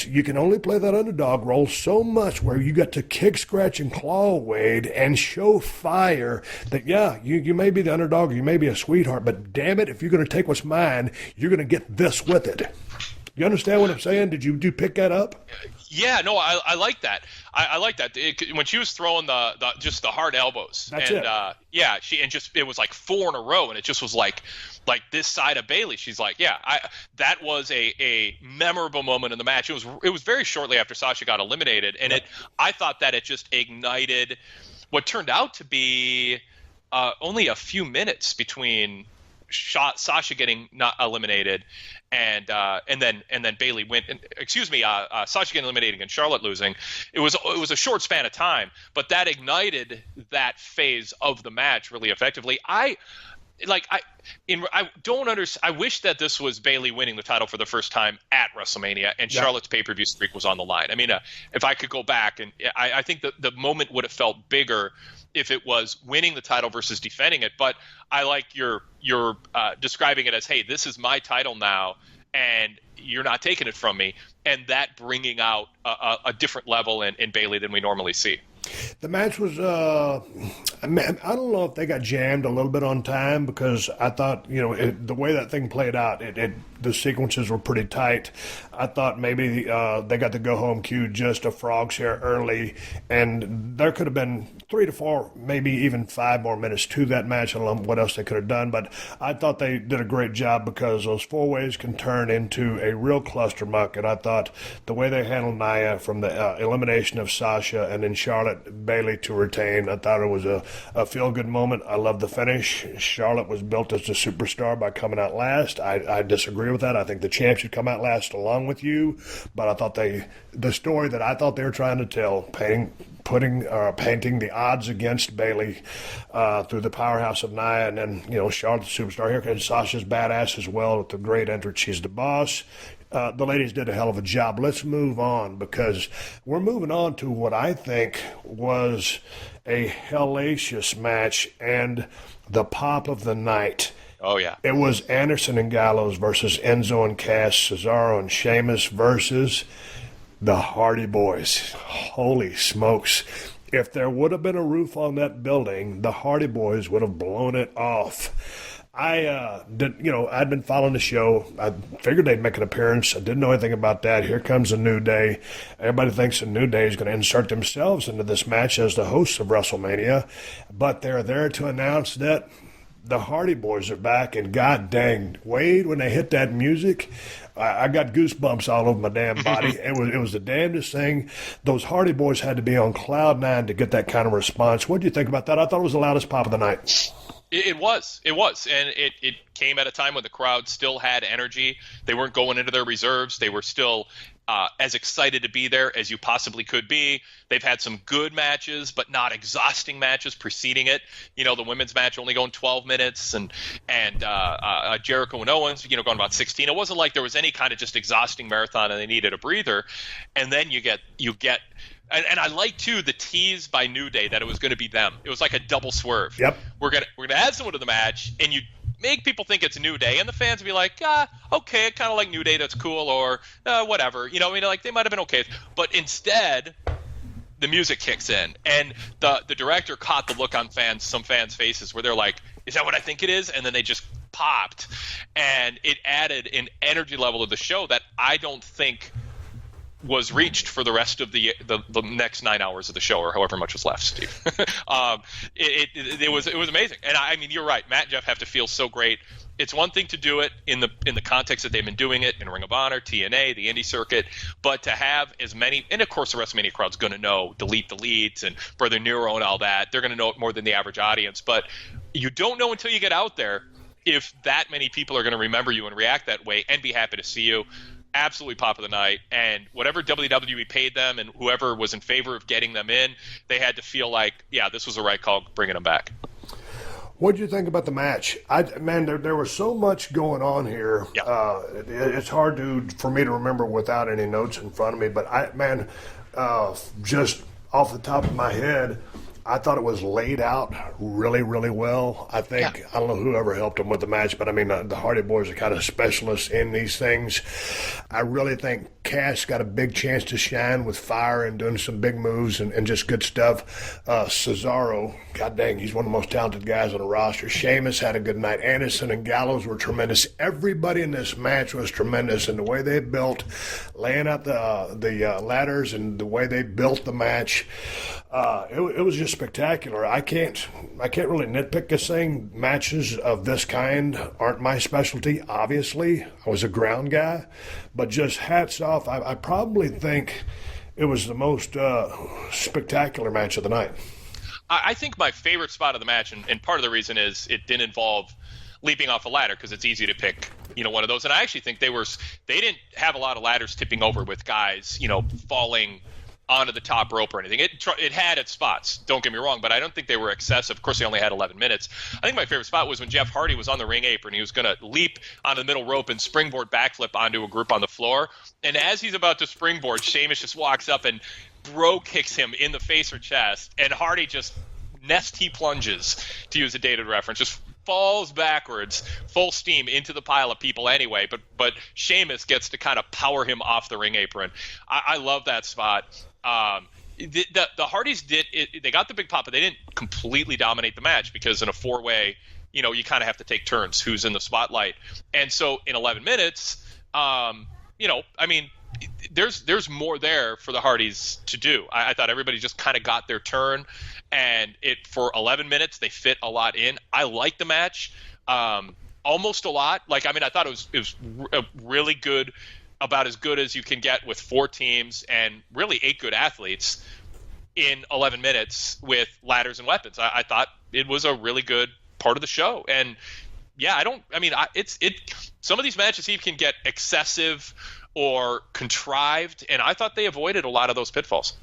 You can only play that underdog role so much where you got to kick, scratch, and claw, Wade, and show fire that, you may be the underdog, or you may be a sweetheart, but damn it, if you're going to take what's mine, you're going to get this with it. You understand what I'm saying? Did you pick that up? Yeah, no, I like that. I like that. When she was throwing the just the hard elbows. That's and, it. It was like 4 in a row, and it just was like this side of Bayley. She's like, that was a memorable moment in the match. It was very shortly after Sasha got eliminated, and I thought that it just ignited what turned out to be only a few minutes between Sasha getting not eliminated and then Bayley went. Sasha getting eliminated and Charlotte losing. It was a short span of time, but that ignited that phase of the match really effectively. I don't understand. I wish that this was Bayley winning the title for the first time at WrestleMania and Charlotte's pay-per-view streak was on the line. I mean, if I could go back, and I think the moment would have felt bigger if it was winning the title versus defending it. But I like you're describing it as, hey, this is my title now, and you're not taking it from me, and that bringing out a different level in Bayley than we normally see. The match was, I don't know if they got jammed a little bit on time, because I thought, the way that thing played out, the sequences were pretty tight. I thought maybe they got the go-home cue just a frog's hair early, and there could have been 3 to 4, maybe even 5 more minutes to that match. I don't know what else they could have done, but I thought they did a great job, because those 4-ways can turn into a real clustermuck, and I thought the way they handled Nia, from the elimination of Sasha and then Charlotte, Bayley to retain, I thought it was a feel-good moment. I love the finish. Charlotte was built as a superstar by coming out last. I disagree with that. I think the champ should come out last along with you, but I thought the story that I thought they were trying to tell, painting the odds against Bayley through the powerhouse of Nia, and then Charlotte's the superstar here, and Sasha's badass as well with the great entrance. She's the boss. The ladies did a hell of a job. Let's move on, because we're moving on to what I think was a hellacious match and the pop of the night. Oh, yeah. It was Anderson and Gallows versus Enzo and Cass, Cesaro and Sheamus versus the Hardy Boys. Holy smokes. If there would have been a roof on that building, the Hardy Boys would have blown it off. I'd been following the show. I figured they'd make an appearance. I didn't know anything about that. Here comes a New Day. Everybody thinks a New Day is going to insert themselves into this match as the hosts of WrestleMania, but they're there to announce that the Hardy Boys are back, and god dang, Wade, when they hit that music, I got goosebumps all over my damn body. It was the damnedest thing. Those Hardy Boys had to be on cloud 9 to get that kind of response. What do you think about that? I thought it was the loudest pop of the night. It was, and it came at a time when the crowd still had energy. They weren't going into their reserves. They were still as excited to be there as you possibly could be. They've had some good matches, but not exhausting matches preceding it. The women's match only going 12 minutes, and Jericho and Owens, going about 16. It wasn't like there was any kind of just exhausting marathon and they needed a breather. And then you get. And I like too the tease by New Day that it was going to be them. It was like a double swerve. Yep. We're gonna add someone to the match, and you make people think it's New Day, and the fans will be like, okay, I kind of like New Day, that's cool, or whatever. They might have been okay. But instead, the music kicks in, and the director caught the look on some fans' faces where they're like, is that what I think it is? And then they just popped, and it added an energy level to the show that I don't think was reached for the rest of the next 9 hours of the show, or however much was left, Steve. It was amazing, and I mean, you're right. Matt and Jeff have to feel so great. It's one thing to do it in the context that they've been doing it in Ring of Honor, TNA, the indie circuit, but to have as many, and of course the WrestleMania crowd's going to know Delete the Leads and Brother Nero and all that. They're going to know it more than the average audience, but you don't know until you get out there if that many people are going to remember you and react that way and be happy to see you. Absolutely pop of the night, and whatever WWE paid them and whoever was in favor of getting them in, they had to feel like, yeah, this was the right call bringing them back. What did you think about the match? There was so much going on here. Yeah. It's hard for me to remember without any notes in front of me, but just off the top of my head, I thought it was laid out really, really well. I think, I don't know whoever helped them with the match, but I mean, the Hardy Boys are kind of specialists in these things. I really think Cass got a big chance to shine with fire and doing some big moves and just good stuff. Cesaro, god dang, he's one of the most talented guys on the roster. Sheamus had a good night. Anderson and Gallows were tremendous. Everybody in this match was tremendous, and the way they built, laying out the ladders and the way they built the match, it was just spectacular. I can't really nitpick this thing. Matches of this kind aren't my specialty, obviously. I was a ground guy, but just hats off. I probably think it was the most spectacular match of the night. I think my favorite spot of the match, and part of the reason is it didn't involve leaping off a ladder because it's easy to pick, one of those. And I actually think they didn't have a lot of ladders tipping over with guys, falling onto the top rope or anything. It had its spots, don't get me wrong, but I don't think they were excessive. Of course, they only had 11 minutes. I think my favorite spot was when Jeff Hardy was on the ring apron. He was going to leap onto the middle rope and springboard backflip onto a group on the floor. And as he's about to springboard, Sheamus just walks up and bro kicks him in the face or chest, and Hardy just nesty plunges, to use a dated reference, just falls backwards, full steam into the pile of people anyway, but Sheamus gets to kind of power him off the ring apron. I love that spot. The Hardys did it, they got the big pop, but they didn't completely dominate the match because in a four-way, you kind of have to take turns who's in the spotlight. And so in 11 minutes, there's more there for the Hardys to do. I thought everybody just kind of got their turn, and for 11 minutes they fit a lot in. I liked the match almost a lot. I thought it was a really good, about as good as you can get with 4 teams and really 8 good athletes in 11 minutes with ladders and weapons. I thought it was a really good part of the show. And yeah, some of these matches you can get excessive or contrived, and I thought they avoided a lot of those pitfalls.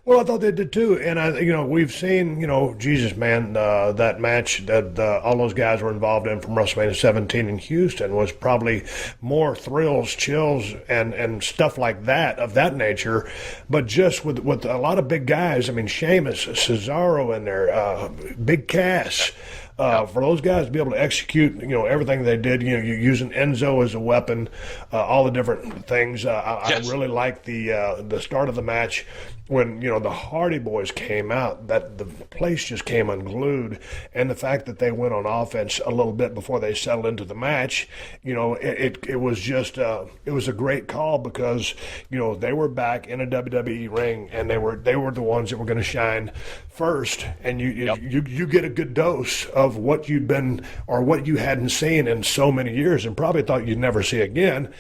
Well, I thought they did too, and we've seen, Jesus, man, that match that all those guys were involved in from WrestleMania 17 in Houston was probably more thrills, chills, and stuff like that of that nature, but just with a lot of big guys. Sheamus, Cesaro in there, Big Cass. For those guys to be able to execute, everything they did, using Enzo as a weapon, all the different things. I really liked the start of the match when, the Hardy Boys came out, that the place just came unglued, and the fact that they went on offense a little bit before they settled into the match, it was just, it was a great call because, they were back in a WWE ring, and they were the ones that were going to shine first, and you get a good dose of what you'd been or what you hadn't seen in so many years and probably thought you'd never see again.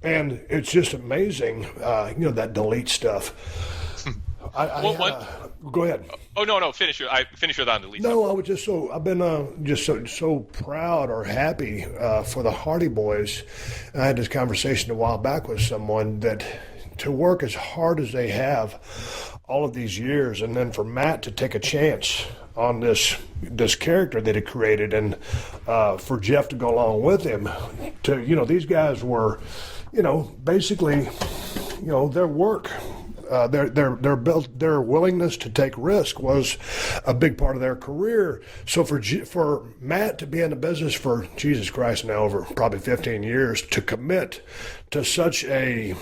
And it's just amazing, that delete stuff. Go ahead. Oh no! Finish with on delete. No, stuff. I was just I've been just so proud or happy for the Hardy Boys. I had this conversation a while back with someone that to work as hard as they have all of these years, and then for Matt to take a chance on this character that he created, and for Jeff to go along with him, to these guys were, basically, their work. Their willingness to take risk was a big part of their career. So for Matt to be in the business for, Jesus Christ, now over probably 15 years, to commit to such a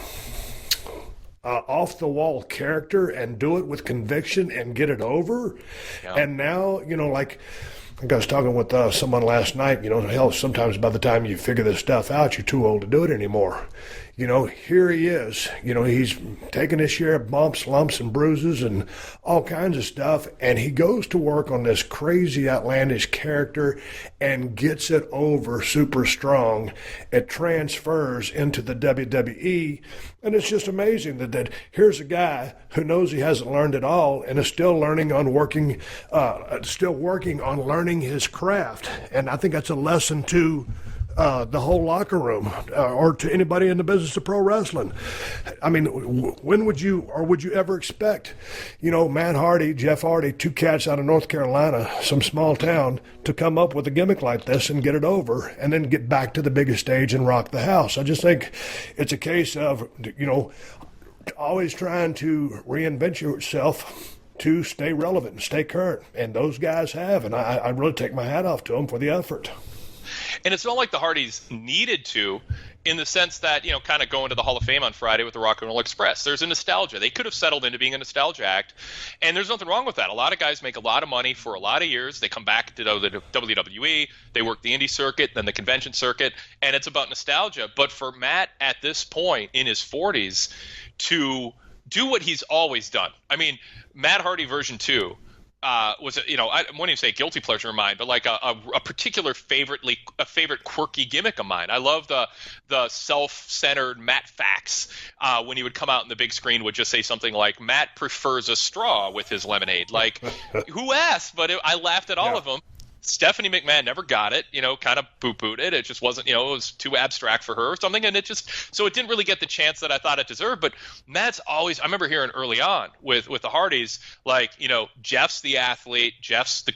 off-the-wall character and do it with conviction and get it over. Yeah. And now, I was talking with someone last night, hell, sometimes by the time you figure this stuff out, you're too old to do it anymore. Here he is, he's taking his share of bumps, lumps, and bruises and all kinds of stuff, and he goes to work on this crazy, outlandish character and gets it over super strong. It transfers into the WWE, and it's just amazing that here's a guy who knows he hasn't learned it all and is still working on learning his craft. And I think that's a lesson to the whole locker room or to anybody in the business of pro wrestling. When would you ever expect, Matt Hardy, Jeff Hardy, 2 cats out of North Carolina, some small town, to come up with a gimmick like this and get it over and then get back to the biggest stage and rock the house? I just think it's a case of, always trying to reinvent yourself to stay relevant and stay current. And those guys have, and I really take my hat off to them for the effort. And it's not like the Hardys needed to, in the sense that, kind of going to the Hall of Fame on Friday with the Rock and Roll Express. There's a nostalgia. They could have settled into being a nostalgia act, and there's nothing wrong with that. A lot of guys make a lot of money for a lot of years. They come back to the WWE, they work the indie circuit, then the convention circuit, and it's about nostalgia. But for Matt at this point in his 40s to do what he's always done. Matt Hardy version 2 was I wouldn't even say a guilty pleasure of mine, but like a particular favorite quirky gimmick of mine. I love the self-centered Matt facts when he would come out in the big screen would just say something like Matt prefers a straw with his lemonade. Like, who asked? But I laughed at all of them. Stephanie McMahon never got it, kind of poo-pooed it. It just wasn't, it was too abstract for her or something. And so it didn't really get the chance that I thought it deserved. But Matt's always, I remember hearing early on with the Hardys, like, Jeff's the athlete, Jeff's the,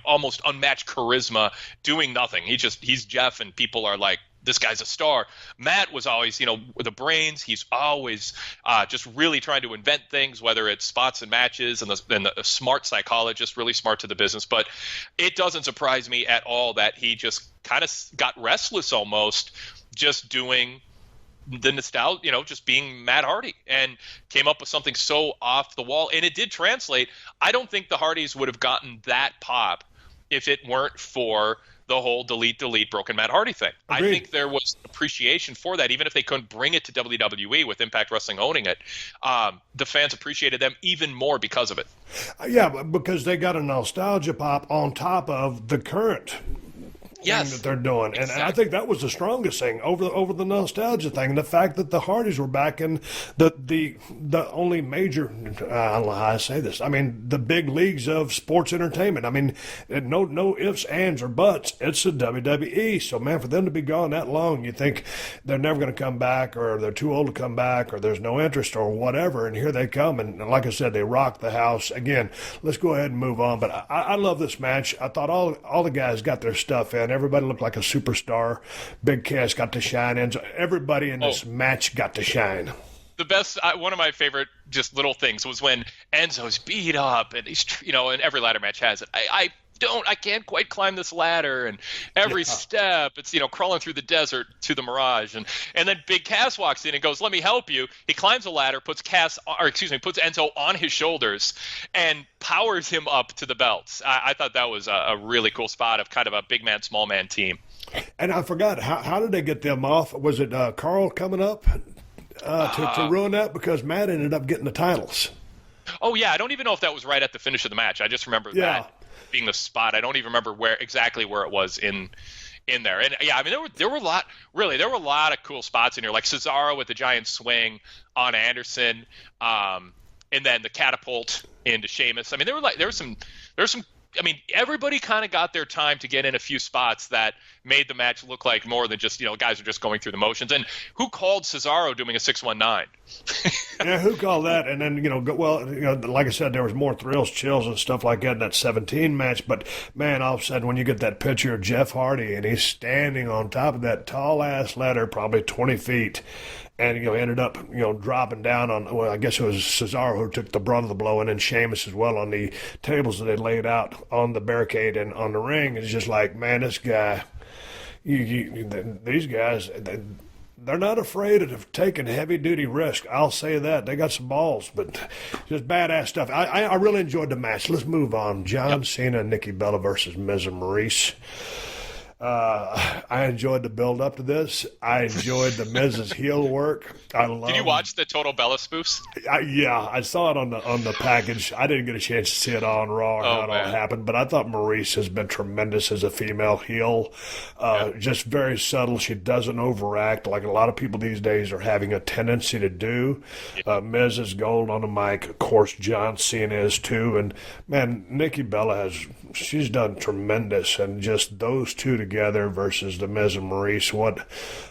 almost unmatched charisma doing nothing. He's Jeff, and people are like, this guy's a star. Matt was always, with the brains. He's always just really trying to invent things, whether it's spots and matches, and the smart psychologist, really smart to the business. But it doesn't surprise me at all that he just kind of got restless almost just doing the nostalgia, just being Matt Hardy, and came up with something so off the wall. And it did translate. I don't think the Hardys would have gotten that pop if it weren't for the whole delete broken Matt Hardy thing. Agreed. I think there was appreciation for that, even if they couldn't bring it to WWE with Impact Wrestling owning it. The fans appreciated them even more because of it. Yeah, because they got a nostalgia pop on top of the current thing that they're doing. Exactly. And I think that was the strongest thing over the nostalgia thing. And the fact that the Hardys were back in the only major, I don't know how I say this, I mean, the big leagues of sports entertainment. I mean, no ifs, ands, or buts. It's the WWE. So, man, for them to be gone that long, you think they're never going to come back, or they're too old to come back, or there's no interest, or whatever. And here they come. And like I said, they rocked the house. Again, let's go ahead and move on. But I love this match. I thought all the guys got their stuff in. Everybody looked like a superstar. Big Cass got to shine, and everybody in this match got to shine. The best, one of my favorite just little things was when Enzo's beat up, and he's, and every ladder match has it. I can't quite climb this ladder, and every step it's crawling through the desert to the Mirage, and then Big Cass walks in and goes, "Let me help you." He climbs a ladder, puts Enzo on his shoulders, and powers him up to the belts. I thought that was a really cool spot of kind of a big man small man team. And I forgot, how did they get them off? Was it Carl coming up to ruin that, because Matt ended up getting the titles? Oh yeah, I don't even know if that was right at the finish of the match. I just remember that being the spot. I don't even remember where it was in there. And yeah, I mean, there were a lot of cool spots in here, like Cesaro with the giant swing on Anderson, and then the catapult into Sheamus. I mean, there was some. I mean, everybody kind of got their time to get in a few spots that made the match look like more than just, guys are just going through the motions. And who called Cesaro doing a 619? Yeah, who called that? And then, like I said, there was more thrills, chills, and stuff like that in that 17 match. But, man, all of a sudden when you get that picture of Jeff Hardy and he's standing on top of that tall-ass ladder, probably 20 feet, and, ended up, dropping down on, well, I guess it was Cesaro who took the brunt of the blow, and then Sheamus as well on the tables that they laid out on the barricade and on the ring. It's just like, man, this guy, these guys, they're not afraid of taking heavy-duty risk. I'll say that. They got some balls, but just badass stuff. I really enjoyed the match. Let's move on. John Cena and Nikki Bella versus Miz and Maurice. I enjoyed the build up to this. I enjoyed the Miz's heel work. Did you watch the Total Bella spoofs? Yeah, I saw it on the package. I didn't get a chance to see it on Raw or how it all happened, but I thought Maurice has been tremendous as a female heel. Just very subtle. She doesn't overact like a lot of people these days are having a tendency to do. Miz is gold on the mic. Of course, John Cena is too. And man, Nikki Bella she's done tremendous, and just those two together versus the Miz and Maurice, what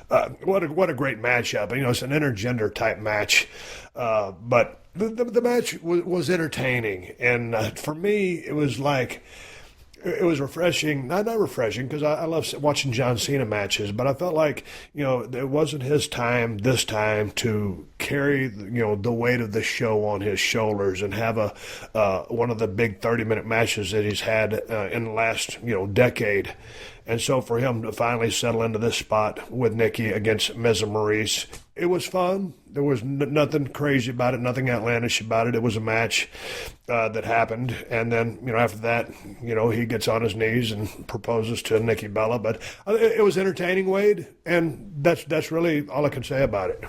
a great matchup. It's an intergender type match, but the match was entertaining, and for me it was like, it was refreshing. Not refreshing, because I love watching John Cena matches, but I felt like, it wasn't his time this time to carry, the weight of the show on his shoulders and have one of the big 30-minute matches that he's had in the last, decade. And so for him to finally settle into this spot with Nikki against Miz and Maurice, it was fun. There was nothing crazy about it, nothing outlandish about it. It was a match that happened. And then, after that, he gets on his knees and proposes to Nikki Bella. But it was entertaining, Wade, and that's really all I can say about it.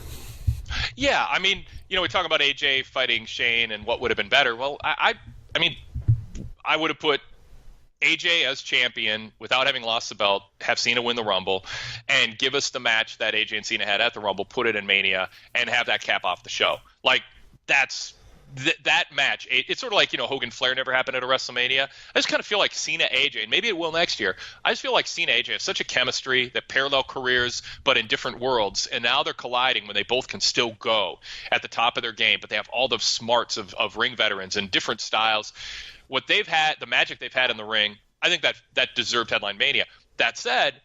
Yeah, I mean, we talk about AJ fighting Shane and what would have been better. Well, I mean, I would have put AJ as champion without having lost the belt, have Cena win the Rumble, and give us the match that AJ and Cena had at the Rumble, put it in Mania, and have that cap off the show. Like, that's that match, it's sort of like, Hogan Flair never happened at a WrestleMania. I just kind of feel like Cena AJ, and maybe it will next year. I just feel like Cena AJ have such a chemistry, that parallel careers, but in different worlds, and now they're colliding when they both can still go at the top of their game, but they have all the smarts of ring veterans and different styles. What they've had, the magic they've had in the ring, I think that deserved Headline Mania. That said,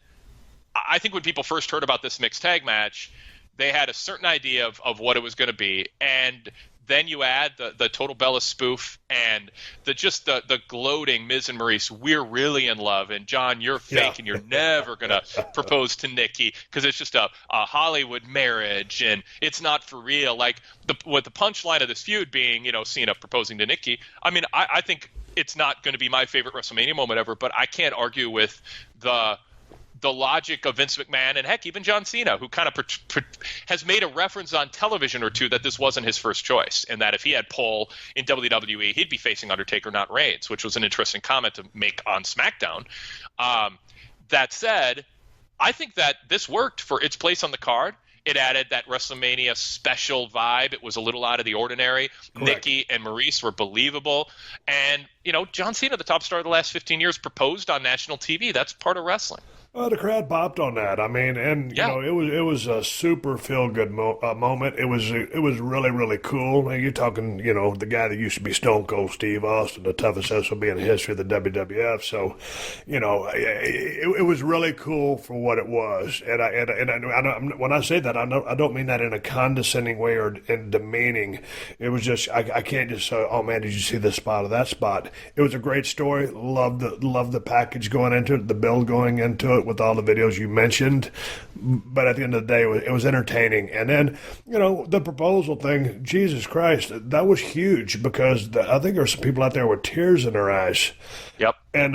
I think when people first heard about this mixed tag match, they had a certain idea of what it was going to be, and then you add the Total Bella spoof and the gloating Miz and Maurice, we're really in love, and John, you're fake, and you're never going to propose to Nikki because it's just a Hollywood marriage, and it's not for real. Like, with the punchline of this feud being, Cena proposing to Nikki, I mean, I think it's not going to be my favorite WrestleMania moment ever, but I can't argue with the logic of Vince McMahon and, heck, even John Cena, who kind of has made a reference on television or two that this wasn't his first choice, and that if he had pull in WWE, he'd be facing Undertaker, not Reigns, which was an interesting comment to make on SmackDown. That said, I think that this worked for its place on the card. It added that WrestleMania special vibe. It was a little out of the ordinary. Correct. Nikki and Maurice were believable. And, John Cena, the top star of the last 15 years, proposed on national TV. That's part of wrestling. Well, the crowd popped on that. I mean, and it was a super feel good moment. It was really, really cool. And you're talking, the guy that used to be Stone Cold Steve Austin, the toughest SOB in the history of the WWF. So, it was really cool for what it was. And I when I say that, I don't mean that in a condescending way or in demeaning. It was just I can't just say, oh man, did you see this spot or that spot? It was a great story. Loved the package going into it, the build going into it, with all the videos you mentioned, but at the end of the day, it was entertaining. And then, the proposal thing, Jesus Christ, that was huge because I think there were some people out there with tears in their eyes. Yep. And,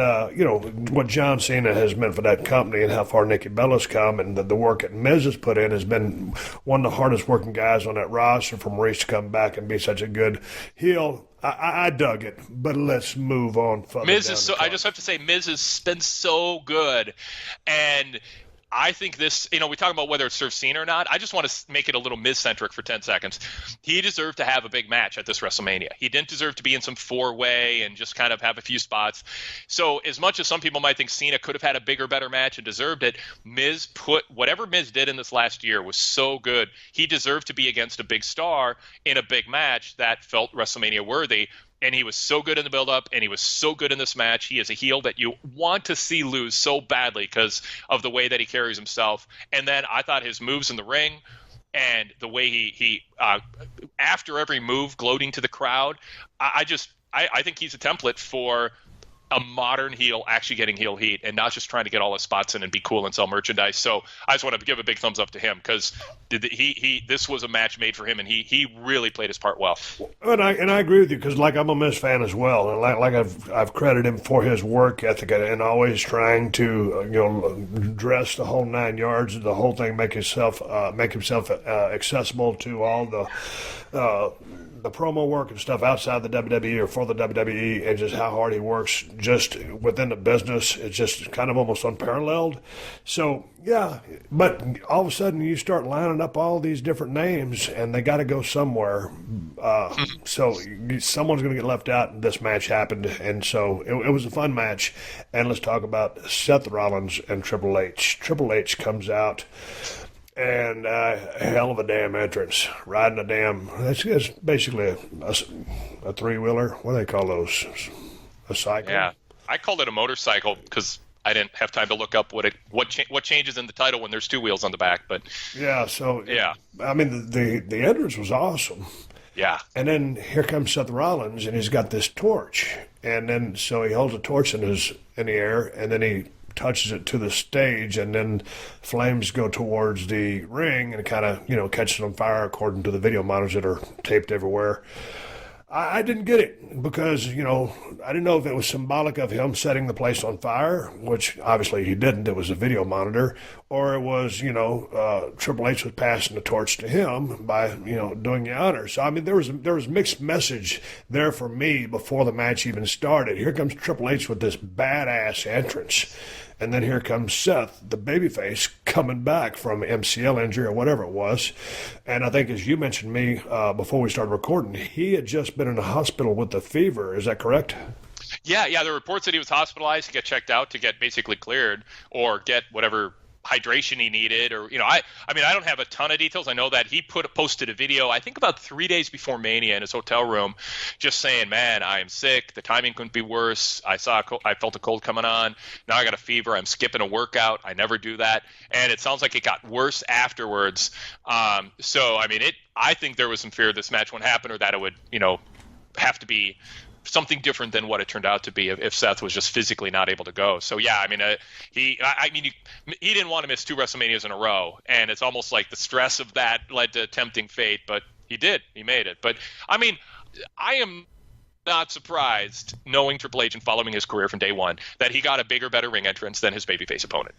what John Cena has meant for that company and how far Nikki Bella's come, and the work that Miz has put in has been one of the hardest working guys on that roster for Maurice to come back and be such a good heel. I dug it, but let's move on. Miz is so. I just have to say, Miz has been so good, and I think this. We talk about whether it serves Cena or not. I just want to make it a little Miz-centric for 10 seconds. He deserved to have a big match at this WrestleMania. He didn't deserve to be in some four-way and just kind of have a few spots. So as much as some people might think Cena could have had a bigger, better match and deserved it, whatever Miz did in this last year was so good. He deserved to be against a big star in a big match that felt WrestleMania worthy. And he was so good in the build-up, and he was so good in this match. He is a heel that you want to see lose so badly because of the way that he carries himself. And then I thought his moves in the ring and the way he after every move, gloating to the crowd, I think he's a template for a modern heel actually getting heel heat and not just trying to get all his spots in and be cool and sell merchandise. So I just want to give a big thumbs up to him because this was a match made for him, and he really played his part well. And I agree with you because I'm a Miz fan as well, and like I've credited him for his work ethic and always trying to dress the whole 9 yards, the whole thing, make himself accessible to all the promo work and stuff outside the WWE or for the WWE, and just how hard he works just within the business. It's just kind of almost unparalleled. So, yeah, but all of a sudden you start lining up all these different names, and they got to go somewhere. So someone's going to get left out, and this match happened. And so it was a fun match. And let's talk about Seth Rollins and Triple H. Triple H comes out. And a hell of a damn entrance. Riding a damn, it's basically a three-wheeler. What do they call those? A cycle? Yeah. I called it a motorcycle because I didn't have time to look up what changes in the title when there's two wheels on the back. But yeah, so yeah. I mean, the entrance was awesome. Yeah. And then here comes Seth Rollins, and he's got this torch. And then so he holds a torch in the air, and then he touches it to the stage, and then flames go towards the ring, and it kind of, catches on fire according to the video monitors that are taped everywhere. I didn't get it because, I didn't know if it was symbolic of him setting the place on fire, which obviously he didn't. It was a video monitor. Or it was, Triple H was passing the torch to him by, doing the honor. So, I mean, there was mixed message there for me before the match even started. Here comes Triple H with this badass entrance. And then here comes Seth, the babyface, coming back from MCL injury or whatever it was. And I think, as you mentioned me before we started recording, he had just been in the hospital with the fever. Is that correct? Yeah. The reports that he was hospitalized to get checked out to get basically cleared or get whatever hydration he needed, or I don't have a ton of details. I know that he posted a video, I think about 3 days before Mania in his hotel room, just saying, "Man, I am sick. The timing couldn't be worse. I felt a cold coming on. Now I got a fever. I'm skipping a workout. I never do that." And it sounds like it got worse afterwards. So I think there was some fear this match wouldn't happen, or that it would have to be something different than what it turned out to be if Seth was just physically not able to go. So yeah, he didn't want to miss 2 WrestleManias in a row, and it's almost like the stress of that led to tempting fate, but he did. He made it. But I am not surprised, knowing Triple H and following his career from day one, that he got a bigger, better ring entrance than his babyface opponent.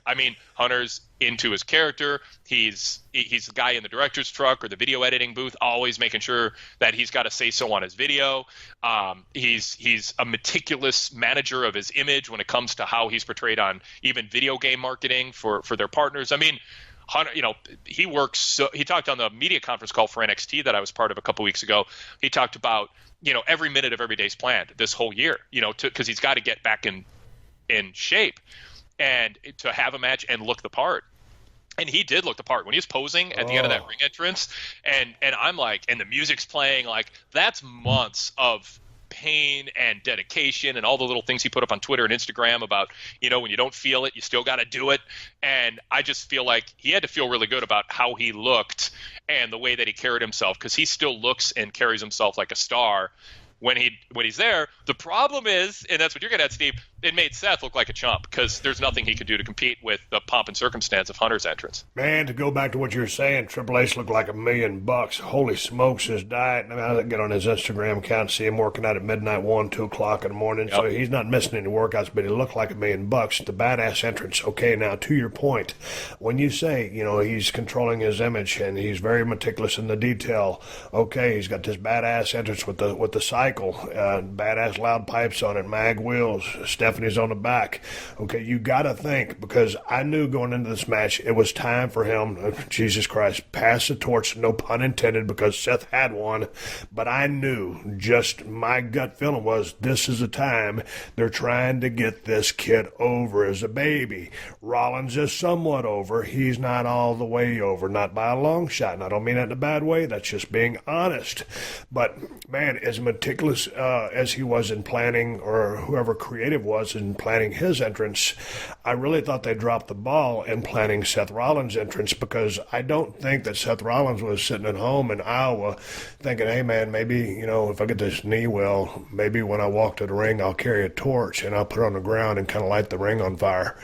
Hunter's into his character. He's the guy in the director's truck or the video editing booth, always making sure that he's got a say-so on his video. He's a meticulous manager of his image when it comes to how he's portrayed on even video game marketing for their partners. Hunter, he works. So he talked on the media conference call for NXT that I was part of a couple weeks ago. He talked about every minute of every day's planned this whole year. Because he's got to get back in shape and to have a match and look the part. And he did look the part when he was posing at the end of that ring entrance. And I'm like, and the music's playing, like that's months of pain and dedication and all the little things he put up on Twitter and Instagram about, when you don't feel it, you still got to do it. And I just feel like he had to feel really good about how he looked and the way that he carried himself, because he still looks and carries himself like a star when he's there. The problem is, and that's what you're getting at, Steve, it made Seth look like a chump because there's nothing he could do to compete with the pomp and circumstance of Hunter's entrance. Man, to go back to what you were saying, Triple H looked like $1 million. Holy smokes, his diet. I get on his Instagram account, see him working out at midnight, 1, 2 o'clock in the morning. Yep. So he's not missing any workouts, but he looked like $1 million. The badass entrance. Okay, now to your point, when you say, he's controlling his image and he's very meticulous in the detail. Okay, he's got this badass entrance with the cycle, badass loud pipes on it, mag wheels, Stephanie's on the back. Okay, you got to think, because I knew going into this match it was time for him, Jesus Christ, pass the torch, no pun intended, because Seth had one, but I knew, just my gut feeling was, this is the time they're trying to get this kid over as a baby. Rollins is somewhat over. He's not all the way over, not by a long shot, and I don't mean that in a bad way. That's just being honest. But man, as meticulous as he was in planning, or whoever creative was in planning his entrance, I really thought they dropped the ball in planning Seth Rollins' entrance, because I don't think that Seth Rollins was sitting at home in Iowa thinking, hey man, maybe, if I get this knee well, maybe when I walk to the ring I'll carry a torch and I'll put it on the ground and kind of light the ring on fire.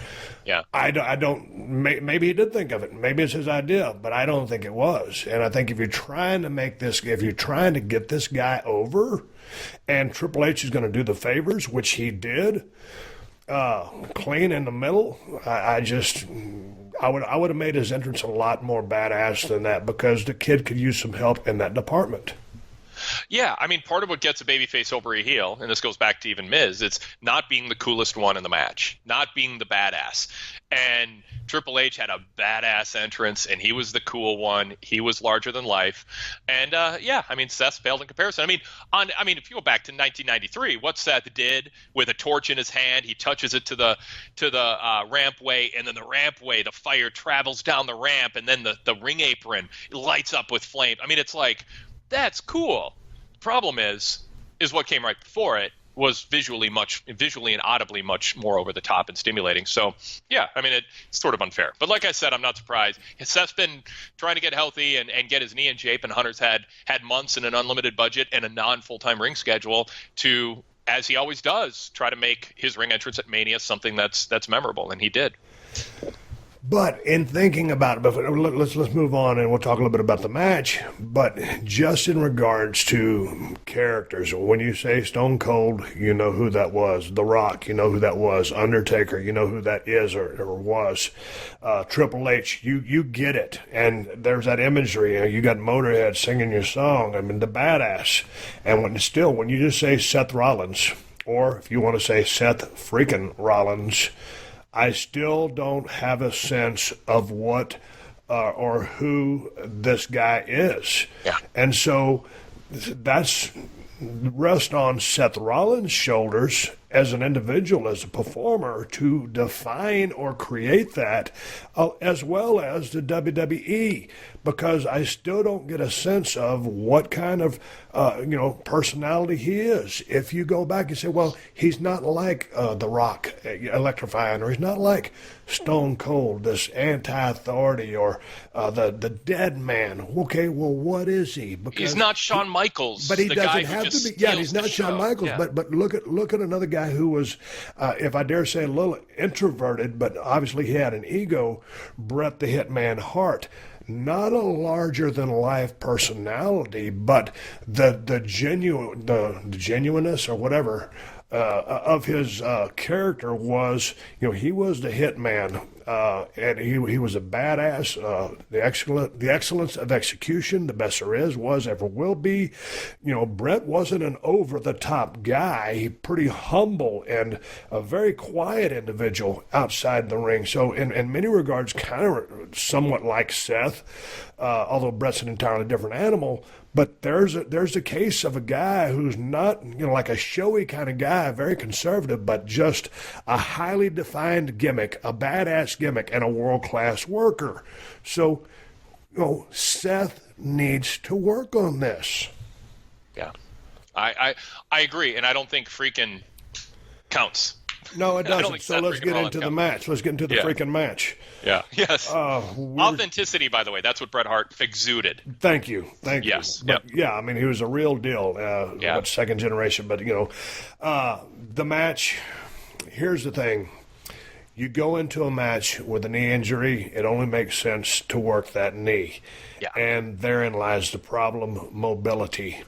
Yeah. I don't, maybe he did think of it. Maybe it's his idea, but I don't think it was. And I think if you're trying to get this guy over, and Triple H is going to do the favors, which he did, clean in the middle, I would have made his entrance a lot more badass than that, because the kid could use some help in that department. Yeah, part of what gets a babyface over a heel, and this goes back to even Miz, it's not being the coolest one in the match, not being the badass. And Triple H had a badass entrance, and he was the cool one. He was larger than life. And Seth failed in comparison. If you go back to 1993, what Seth did with a torch in his hand, he touches it to the rampway, and then the rampway, the fire travels down the ramp, and then the ring apron lights up with flame. It's like, that's cool. Problem is what came right before it was visually and audibly much more over the top and stimulating. So yeah, it's sort of unfair. But like I said, I'm not surprised. Seth's been trying to get healthy and get his knee in shape, and Hunter's had months and an unlimited budget and a non-full-time ring schedule to, as he always does, try to make his ring entrance at Mania something that's memorable, and he did. But in thinking about it, let's move on, and we'll talk a little bit about the match. But just in regards to characters, when you say Stone Cold, you know who that was. The Rock, you know who that was. Undertaker, you know who that is or was. Triple H, you get it. And there's that imagery. You got Motorhead singing your song. The badass. And when you just say Seth Rollins, or if you want to say Seth freaking Rollins, I still don't have a sense of what or who this guy is. Yeah. And so that's rest on Seth Rollins' shoulders as an individual, as a performer, to define or create that, as well as the WWE, because I still don't get a sense of what kind of personality he is. If you go back and say, well, he's not like The Rock, electrifying, or he's not like Stone Cold, this anti-authority, or the dead man. Okay, well, what is he? Because he's not Shawn Michaels, but he the doesn't guy have who to just be. Yeah, he's not Shawn show. Michaels. Yeah. But look at another guy who was, if I dare say, a little introverted, but obviously he had an ego. Bret the Hitman Hart. Not a larger than life personality, but the genuineness or whatever of his character was, he was the hitman, and he was a badass. The excellence of execution, the best there is, was, ever will be. Bret wasn't an over the top guy. He pretty humble and a very quiet individual outside the ring. So in many regards, kind of somewhat like Seth, although Bret's an entirely different animal. But there's a case of a guy who's not, like a showy kind of guy, very conservative, but just a highly defined gimmick, a badass gimmick, and a world-class worker. So, Seth needs to work on this. Yeah, I agree, and I don't think freaking counts. No, it doesn't. think So Seth let's freaking get Rollins into the counts. match. Let's get into the freaking match. Yeah. Yes. We're- Authenticity, by the way, that's what Bret Hart exuded. Thank you. Yes. you. But, Yep. yeah, I mean, he was a real deal. Second generation. But, the match, here's the thing. You go into a match with a knee injury, it only makes sense to work that knee. Yeah. And therein lies the problem, mobility.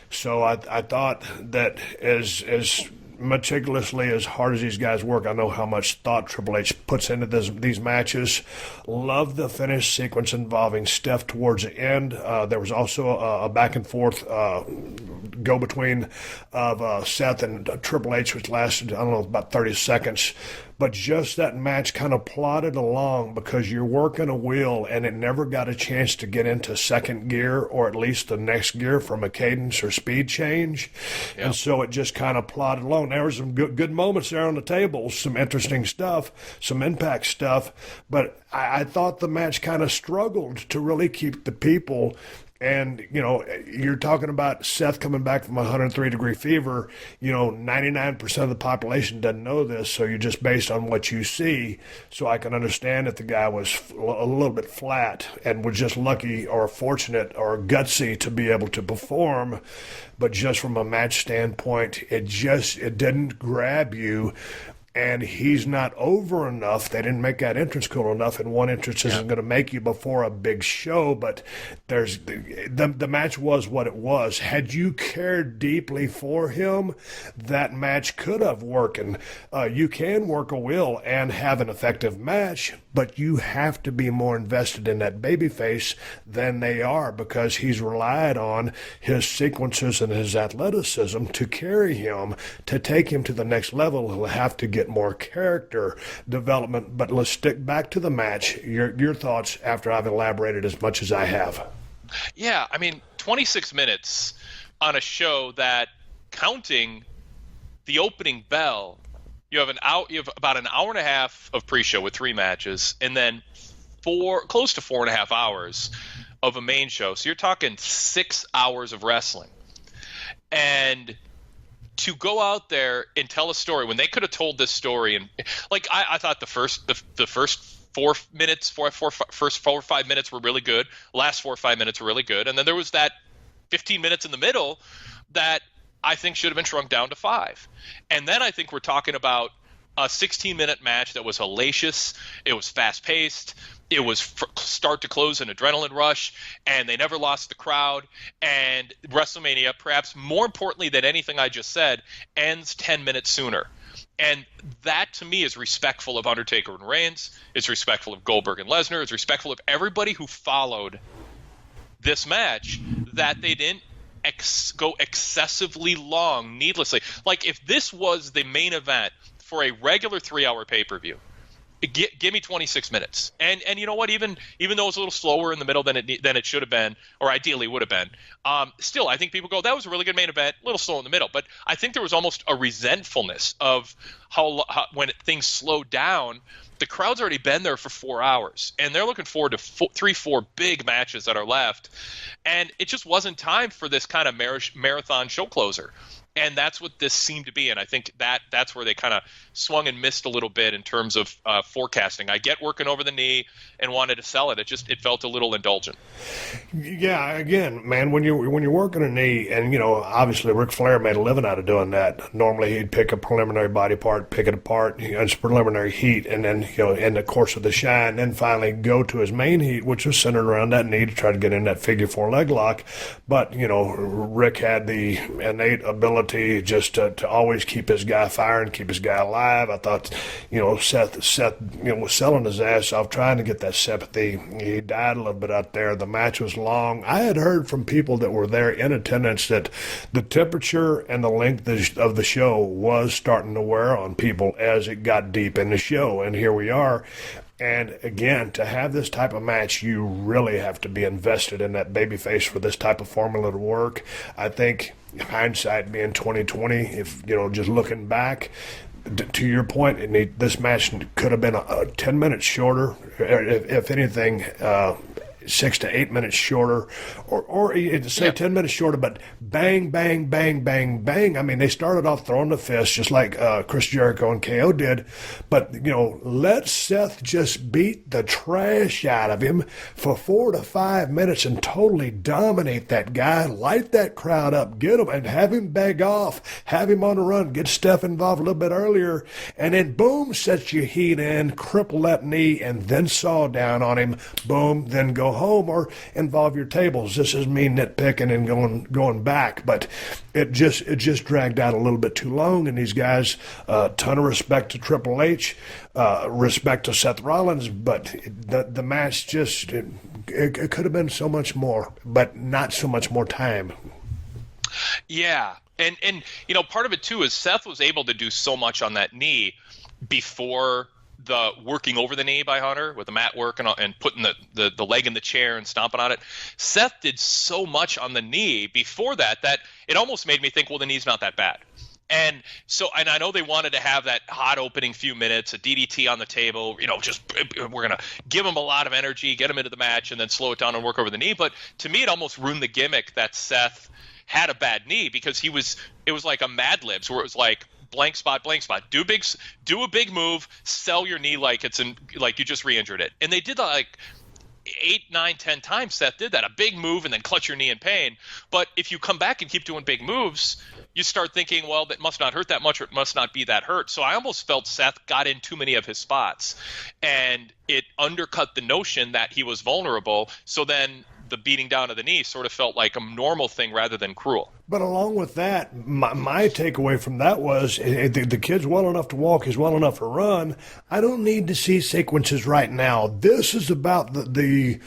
So I thought that as meticulously, as hard as these guys work, I know how much thought Triple H puts into these matches. Love the finish sequence involving Steph towards the end. There was also a back and forth go between of Seth and Triple H, which lasted, I don't know, about 30 seconds. But just that match kind of plodded along because you're working a wheel and it never got a chance to get into second gear, or at least the next gear, from a cadence or speed change. Yep. And so it just kind of plodded along. There were some good moments there on the table, some interesting stuff, some impact stuff. But I thought the match kind of struggled to really keep the people. And, you're talking about Seth coming back from 103-degree fever. 99% of the population doesn't know this, so you're just based on what you see. So I can understand that the guy was a little bit flat and was just lucky or fortunate or gutsy to be able to perform. But just from a match standpoint, it didn't grab you. And he's not over enough. They didn't make that entrance cool enough, and one entrance isn't going to make you before a big show. But the match was what it was. Had you cared deeply for him, that match could have worked. And you can work a will and have an effective match, but you have to be more invested in that babyface than they are, because he's relied on his sequences and his athleticism to carry him, to take him to the next level. He'll have to get more character development. But let's stick back to the match. Your thoughts after I've elaborated as much as I have. Yeah, I mean, 26 minutes on a show that, counting the opening bell, you have about an hour and a half of pre-show with 3 matches, and then close to 4.5 hours of a main show. So you're talking 6 hours of wrestling. And to go out there and tell a story when they could have told this story, and I thought the first 4 minutes, first 4 or 5 minutes were really good. Last 4 or 5 minutes were really good, and then there was that 15 minutes in the middle that I think should have been shrunk down to 5. And then I think we're talking about a 16-minute match that was hellacious. It was fast-paced. It was start to close an adrenaline rush, and they never lost the crowd. And WrestleMania, perhaps more importantly than anything I just said, ends 10 minutes sooner. And that, to me, is respectful of Undertaker and Reigns. It's respectful of Goldberg and Lesnar. It's respectful of everybody who followed this match, that they didn't go excessively long needlessly. Like, if this was the main event for a regular 3-hour pay-per-view, Give me 26 minutes. And you know what? Even though it was a little slower in the middle than it should have been, or ideally would have been, still I think people go, that was a really good main event, a little slow in the middle. But I think there was almost a resentfulness of how when things slowed down, the crowd's already been there for 4 hours, and they're looking forward to 3-4 big matches that are left, and it just wasn't time for this kind of marathon show closer. And that's what this seemed to be. And I think that's where they kind of swung and missed a little bit in terms of forecasting. I get working over the knee and wanted to sell it. It felt a little indulgent. Yeah, again, man, when you're working a knee, and obviously Ric Flair made a living out of doing that. Normally he'd pick a preliminary body part, pick it apart, it's preliminary heat, and then in the course of the shine, then finally go to his main heat, which was centered around that knee to try to get in that figure 4 leg lock. But Rick had the innate ability just to always keep his guy firing, keep his guy alive. I thought, Seth was selling his ass off trying to get that sympathy. He died a little bit out there. The match was long. I had heard from people that were there in attendance that the temperature and the length of the show was starting to wear on people as it got deep in the show. And here we are. And again, to have this type of match, you really have to be invested in that babyface for this type of formula to work. I think, hindsight being 2020, if just looking back, to your point, this match could have been 10 minutes shorter, if anything. 6 to 8 minutes shorter, or say 10 minutes shorter, but bang, bang, bang, bang, bang. I mean, they started off throwing the fist just like Chris Jericho and KO did, but let Seth just beat the trash out of him for 4 to 5 minutes and totally dominate that guy, light that crowd up, get him, and have him beg off, have him on the run, get Steph involved a little bit earlier, and then boom, set your heat in, cripple that knee, and then saw down on him, boom, then go home or involve your tables. This is me nitpicking and going back, but it just dragged out a little bit too long. And these guys, ton of respect to Triple H, respect to Seth Rollins, but the match just it could have been so much more, but not so much more time. Yeah, and part of it too is Seth was able to do so much on that knee before the working over the knee by Hunter with the mat work and putting the leg in the chair and stomping on it. Seth did so much on the knee before that it almost made me think, well, the knee's not that bad. And I know they wanted to have that hot opening few minutes, a DDT on the table, we're going to give him a lot of energy, get him into the match, and then slow it down and work over the knee. But to me, it almost ruined the gimmick that Seth had a bad knee, because it was like a Mad Libs where it was like, blank spot, do a big move, sell your knee like you just re-injured it. And they did that like 8, 9, 10 times. Seth did that, a big move and then clutch your knee in pain. But if you come back and keep doing big moves, you start thinking, well, that must not hurt that much, or it must not be that hurt. So I almost felt Seth got in too many of his spots, and it undercut the notion that he was vulnerable. So then the beating down of the knee sort of felt like a normal thing rather than cruel. But along with that, my takeaway from that was the kid's well enough to walk, he's well enough to run. I don't need to see sequences right now. This is about the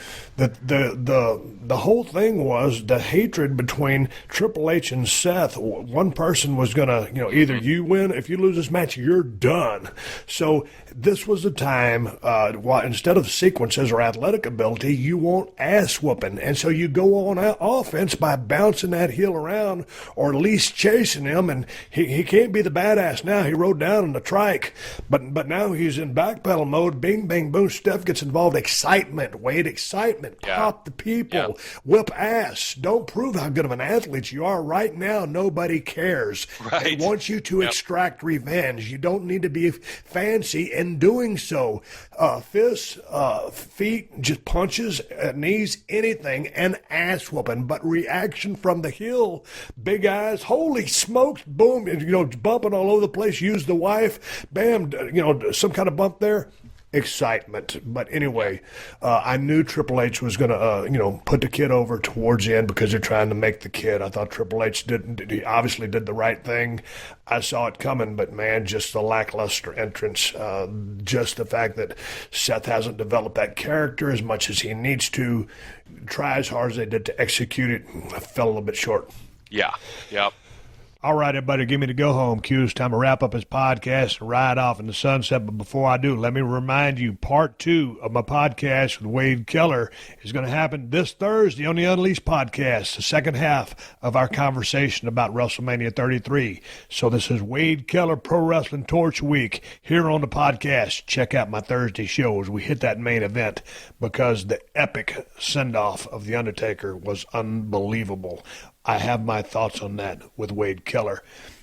whole thing was the hatred between Triple H and Seth. One person was gonna, either you win, if you lose this match, you're done. So this was the time. Instead of sequences or athletic ability, you want ass whooping, and so you go on offense by bouncing that heel around, or at least chasing him. And he can't be the badass now. He rode down in the trike, but now he's in backpedal mode. Bing, bang, boom. Steph gets involved. Excitement, Wade, excitement. Yeah. Pop the people, whip ass. Don't prove how good of an athlete you are right now. Nobody cares. Right. They want you to extract revenge. You don't need to be fancy in doing so. Fists, feet, just punches, knees, anything, and ass whooping. But reaction from the heel, big eyes, holy smokes, boom, bumping all over the place. Use the wife, bam, some kind of bump there. Excitement. But anyway, I knew Triple H was going to, put the kid over towards the end because they're trying to make the kid. I thought Triple H he obviously did the right thing. I saw it coming, but man, just the lackluster entrance, just the fact that Seth hasn't developed that character as much as he needs to, try as hard as they did to execute it, I fell a little bit short. Yeah, yep. All right, everybody, give me the go home cue. It's time to wrap up his podcast and ride off in the sunset. But before I do, let me remind you, part 2 of my podcast with Wade Keller is going to happen this Thursday on the Unleashed podcast, the second half of our conversation about WrestleMania 33. So this is Wade Keller Pro Wrestling Torch Week here on the podcast. Check out my Thursday show as we hit that main event, because the epic send-off of The Undertaker was unbelievable. I have my thoughts on that with Wade Keller.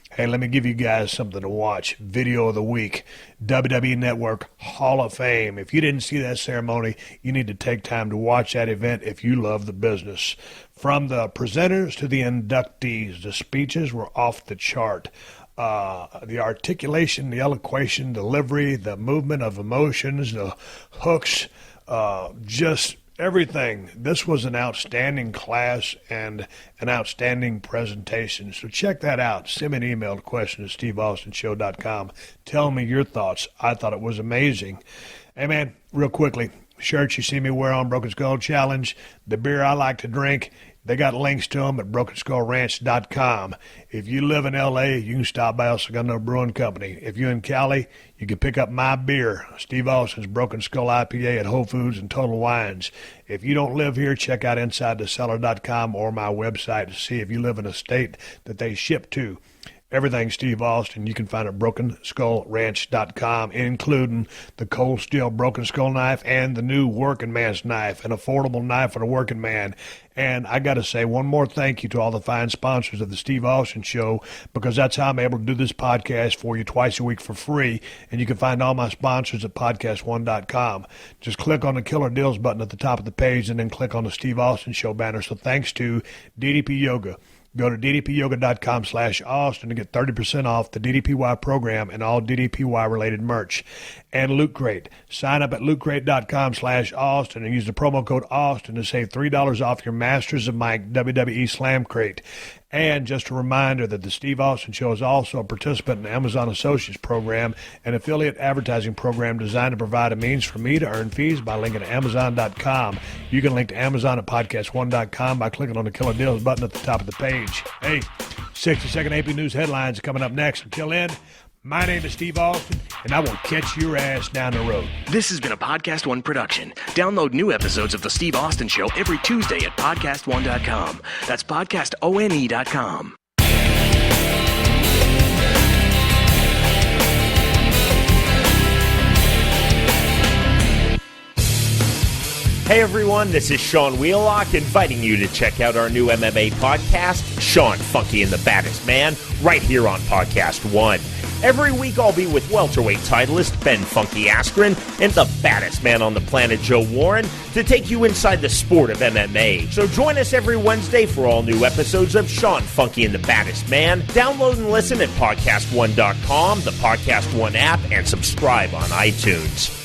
Hey, let me give you guys something to watch. Video of the week, WWE Network Hall of Fame. If you didn't see that ceremony, you need to take time to watch that event if you love the business. From the presenters to the inductees, the speeches were off the chart. The articulation, the elocution, delivery, the movement of emotions, the hooks, just everything. This was an outstanding class and an outstanding presentation. So check that out. Send me an email to question@steveaustonshow.com. Tell me your thoughts. I thought it was amazing. Hey, man, real quickly, shirts you see me wear on Broken Skull Challenge, the beer I like to drink, they got links to them at BrokenSkullRanch.com. If you live in L.A., you can stop by El Segundo Brewing Company. If you're in Cali, you can pick up my beer, Steve Austin's Broken Skull IPA at Whole Foods and Total Wines. If you don't live here, check out InsideTheCellar.com or my website to see if you live in a state that they ship to. Everything Steve Austin you can find at BrokenSkullRanch.com, including the cold steel Broken Skull knife and the new working man's knife, an affordable knife for the working man. And I got to say one more thank you to all the fine sponsors of the Steve Austin Show, because that's how I'm able to do this podcast for you twice a week for free. And you can find all my sponsors at podcast1.com. Just click on the Killer Deals button at the top of the page and then click on the Steve Austin Show banner. So thanks to DDP Yoga. Go to ddpyoga.com/Austin to get 30% off the DDPY program and all DDPY-related merch. And Loot Crate. Sign up at lootcrate.com/Austin and use the promo code Austin to save $3 off your Masters of Mike WWE Slam Crate. And just a reminder that the Steve Austin Show is also a participant in the Amazon Associates Program, an affiliate advertising program designed to provide a means for me to earn fees by linking to Amazon.com. You can link to Amazon at podcast1.com by clicking on the Killer Deals button at the top of the page. Hey, 60-second AP News headlines coming up next. Until then, my name is Steve Austin, and I will catch your ass down the road. This has been a Podcast One production. Download new episodes of The Steve Austin Show every Tuesday at podcastone.com. That's podcastone.com. Hey everyone, this is Sean Wheelock inviting you to check out our new MMA podcast, Sean Funky and the Baddest Man, right here on Podcast One. Every week I'll be with welterweight titleist Ben Funky Askren and the baddest man on the planet, Joe Warren, to take you inside the sport of MMA. So join us every Wednesday for all new episodes of Sean Funky and the Baddest Man. Download and listen at podcastone.com, the Podcast One app, and subscribe on iTunes.